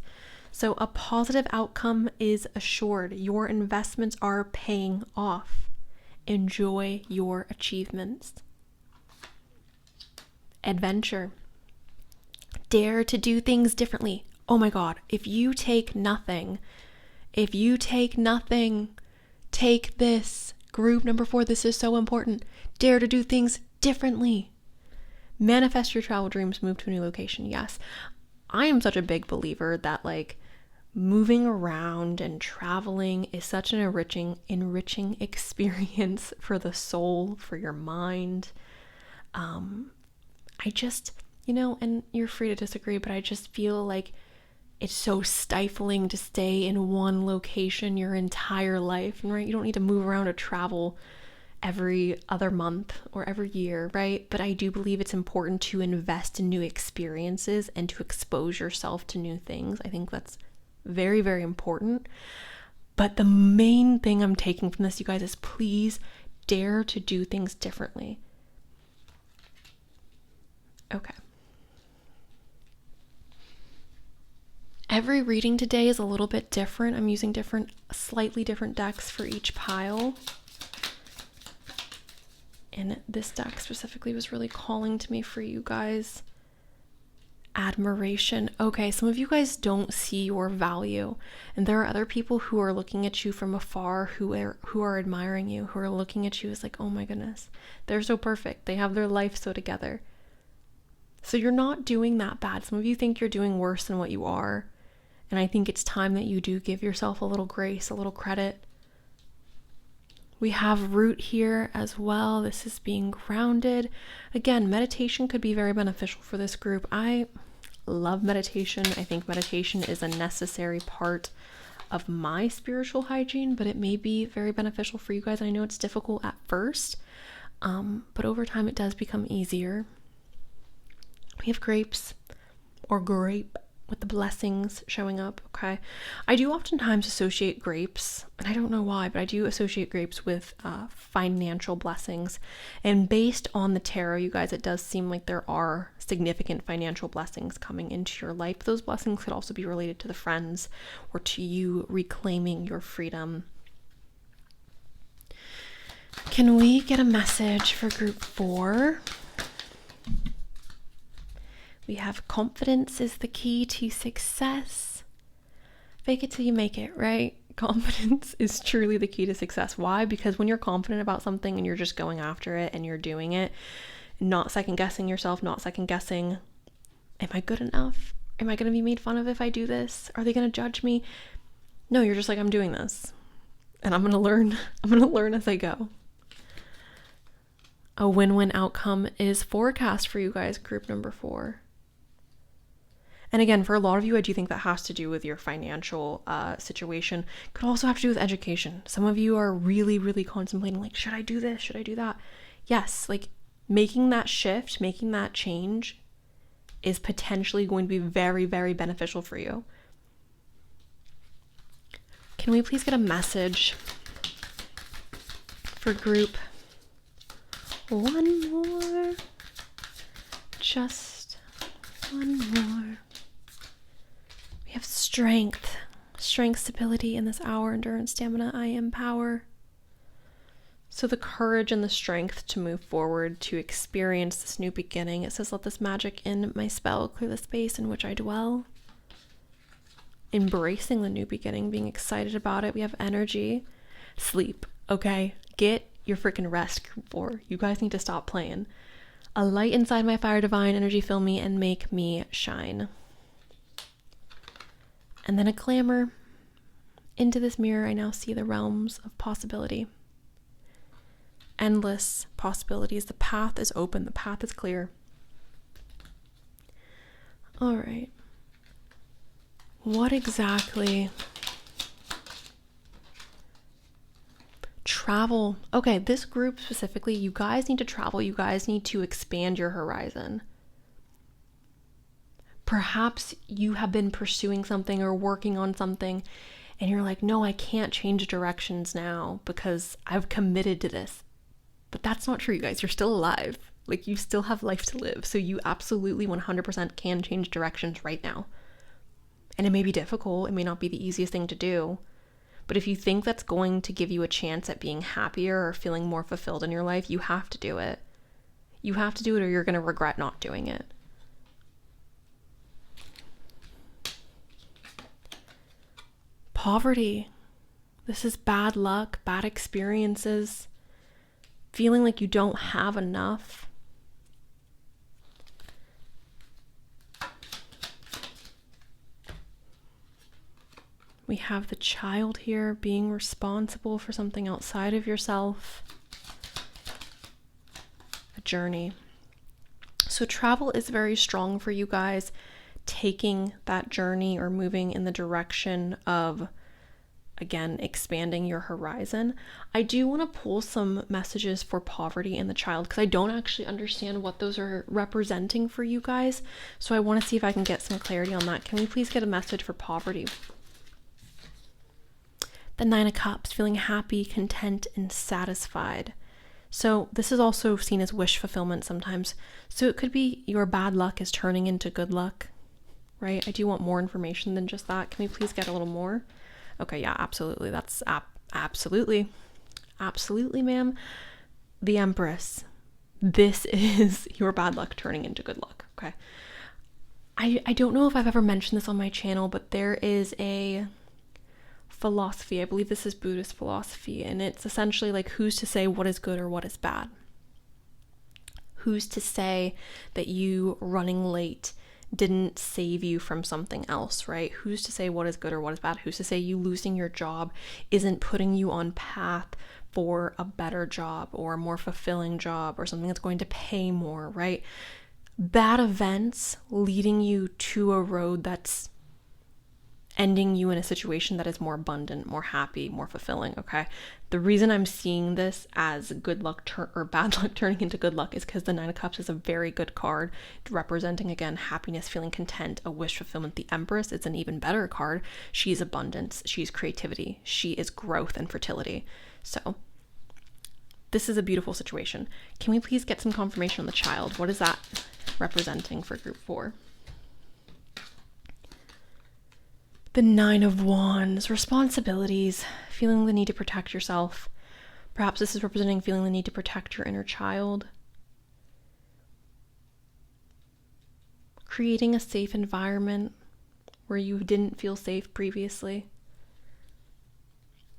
So a positive outcome is assured. Your investments are paying off. Enjoy your achievements. Adventure. Dare to do things differently. Oh my God, if you take nothing, take this. Group number 4, this is so important. Dare to do things differently. Manifest your travel dreams, move to a new location. Yes, I am such a big believer that like moving around and traveling is such an enriching experience for the soul, for your mind. I just, and you're free to disagree, but I just feel like it's so stifling to stay in one location your entire life, right? You don't need to move around or travel every other month or every year, right? But I do believe it's important to invest in new experiences and to expose yourself to new things. I think that's very, very important. But the main thing I'm taking from this, you guys, is please dare to do things differently. Okay. Every reading today is a little bit different. I'm using slightly different decks for each pile. And this deck specifically was really calling to me for you guys. Admiration. Okay, some of you guys don't see your value, and there are other people who are looking at you from afar, who are admiring you, who are looking at you as like, oh my goodness, they're so perfect, they have their life so together. So you're not doing that bad. Some of you think you're doing worse than what you are, and I think it's time that you do give yourself a little grace, a little credit. We have root here as well. This is being grounded. Again, meditation could be very beneficial for this group. I love meditation. I think meditation is a necessary part of my spiritual hygiene, but it may be very beneficial for you guys. I know it's difficult at first, but over time it does become easier. We have grapes, or grape, with the blessings showing up. Okay, I do oftentimes associate grapes, and I don't know why, but I do associate grapes with financial blessings. And based on the tarot, you guys, it does seem like there are significant financial blessings coming into your life. Those blessings could also be related to the friends or to you reclaiming your freedom. Can we get a message for group 4? We have confidence is the key to success. Fake it till you make it, right? Confidence is truly the key to success. Why? Because when you're confident about something and you're just going after it and you're doing it, not second guessing yourself, not second guessing, am I good enough? Am I going to be made fun of if I do this? Are they going to judge me? No, you're just like, I'm doing this and I'm going to learn. I'm going to learn as I go. A win-win outcome is forecast for you guys, group number 4. And again, for a lot of you, I do think that has to do with your financial situation. Could also have to do with education. Some of you are really, really contemplating, like, should I do this? Should I do that? Yes, like making that shift, making that change is potentially going to be very, very beneficial for you. Can we please get a message for group 1 more? Just 1 more. We have strength, stability in this hour, endurance, stamina, I am power. So the courage and the strength to move forward, to experience this new beginning. It says, let this magic in my spell clear the space in which I dwell. Embracing the new beginning, being excited about it. We have energy. Sleep, okay? Get your freaking rest, group 4. You guys need to stop playing. A light inside my fire divine, energy fill me and make me shine. And then a clamor. Into this mirror, I now see the realms of possibility. Endless possibilities. The path is open. The path is clear. All right. What exactly? Travel. Okay, this group specifically, you guys need to travel. You guys need to expand your horizon. Perhaps you have been pursuing something or working on something and you're like, no, I can't change directions now because I've committed to this. But that's not true, you guys. You're still alive. Like, you still have life to live. So you absolutely 100% can change directions right now. And it may be difficult. It may not be the easiest thing to do. But if you think that's going to give you a chance at being happier or feeling more fulfilled in your life, you have to do it. You have to do it or you're going to regret not doing it. Poverty. This is bad luck, bad experiences, feeling like you don't have enough. We have the child here, being responsible for something outside of yourself. A journey. So travel is very strong for you guys, taking that journey or moving in the direction of, again, expanding your horizon. I do want to pull some messages for poverty and the child because I don't actually understand what those are representing for you guys. So I want to see if I can get some clarity on that. Can we please get a message for poverty? The 9 of Cups, feeling happy, content, and satisfied. So this is also seen as wish fulfillment sometimes. So it could be your bad luck is turning into good luck, right? I do want more information than just that. Can we please get a little more? Okay, yeah, absolutely. That's absolutely, ma'am. The Empress. This is your bad luck turning into good luck, okay? I don't know if I've ever mentioned this on my channel, but there is a philosophy, I believe this is Buddhist philosophy, and it's essentially like, who's to say what is good or what is bad? Who's to say that you running late didn't save you from something else, right? Who's to say what is good or what is bad? Who's to say you losing your job isn't putting you on path for a better job or a more fulfilling job or something that's going to pay more, right? Bad events leading you to a road that's ending you in a situation that is more abundant, more happy, more fulfilling, okay? The reason I'm seeing this as good luck or bad luck turning into good luck is because the Nine of Cups is a very good card, representing, again, happiness, feeling content, a wish fulfillment. The Empress, it's an even better card. She's abundance, she's creativity, she is growth and fertility. So this is a beautiful situation. Can we please get some confirmation on the Child? What is that representing for group 4? The Nine of Wands, responsibilities, feeling the need to protect yourself. Perhaps this is representing feeling the need to protect your inner child. Creating a safe environment where you didn't feel safe previously.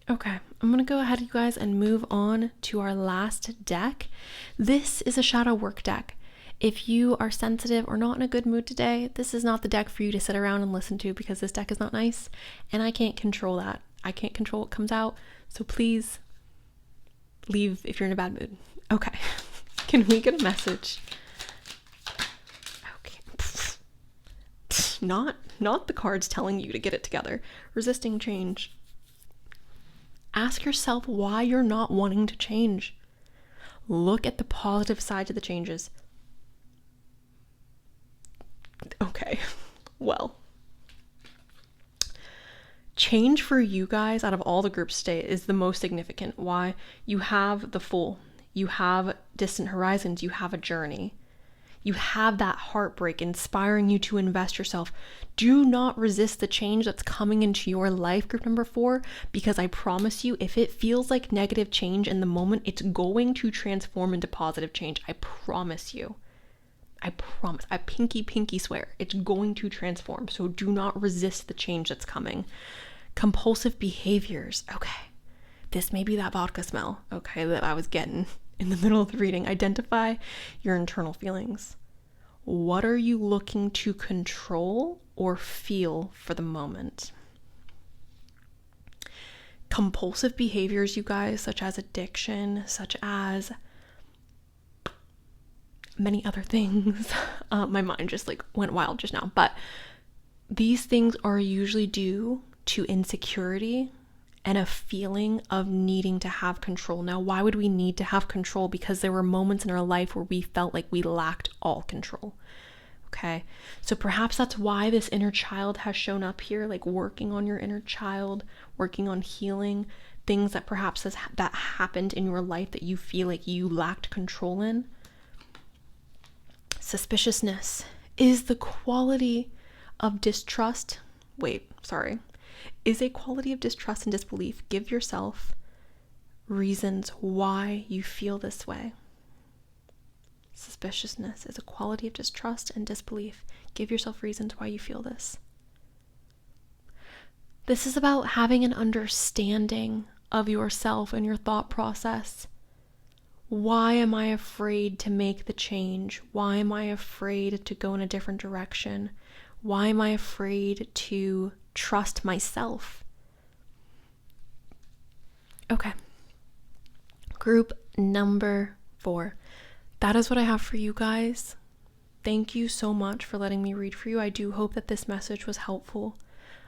Okay, I'm going to go ahead, you guys, and move on to our last deck. This is a shadow work deck. If you are sensitive or not in a good mood today, this is not the deck for you to sit around and listen to, because this deck is not nice and I can't control that. I can't control what comes out. So please leave if you're in a bad mood. Okay. Can we get a message? Okay. Not the cards telling you to get it together. Resisting change. Ask yourself why you're not wanting to change. Look at the positive side to the changes. Okay, well, change for you guys out of all the groups today is the most significant. Why? You have the Fool, you have distant horizons, you have a journey, you have that heartbreak inspiring you to invest yourself. Do not resist the change that's coming into your life, group number 4, because I promise you, if it feels like negative change in the moment, it's going to transform into positive change. I promise you. I promise. I pinky swear. It's going to transform. So do not resist the change that's coming. Compulsive behaviors. Okay. This may be that vodka smell, okay, that I was getting in the middle of the reading. Identify your internal feelings. What are you looking to control or feel for the moment? Compulsive behaviors, you guys, such as addiction, such as many other things. My mind just went wild just now, but these things are usually due to insecurity and a feeling of needing to have control. Now, why would we need to have control? Because there were moments in our life where we felt like we lacked all control. Okay, so perhaps that's why this inner child has shown up here, working on your inner child, working on healing things that perhaps that happened in your life that you feel like you lacked control in. Suspiciousness is the quality of distrust. Is a quality of distrust and disbelief. Give yourself reasons why you feel this way. Suspiciousness is a quality of distrust and disbelief. Give yourself reasons why you feel this. This is about having an understanding of yourself and your thought process. Why am I afraid to make the change? Why am I afraid to go in a different direction? Why am I afraid to trust myself? Okay. Group number 4. That is what I have for you guys. Thank you so much for letting me read for you. I do hope that this message was helpful.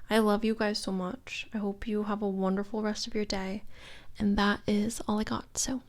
I love you guys so much. I hope you have a wonderful rest of your day. And that is all I got. So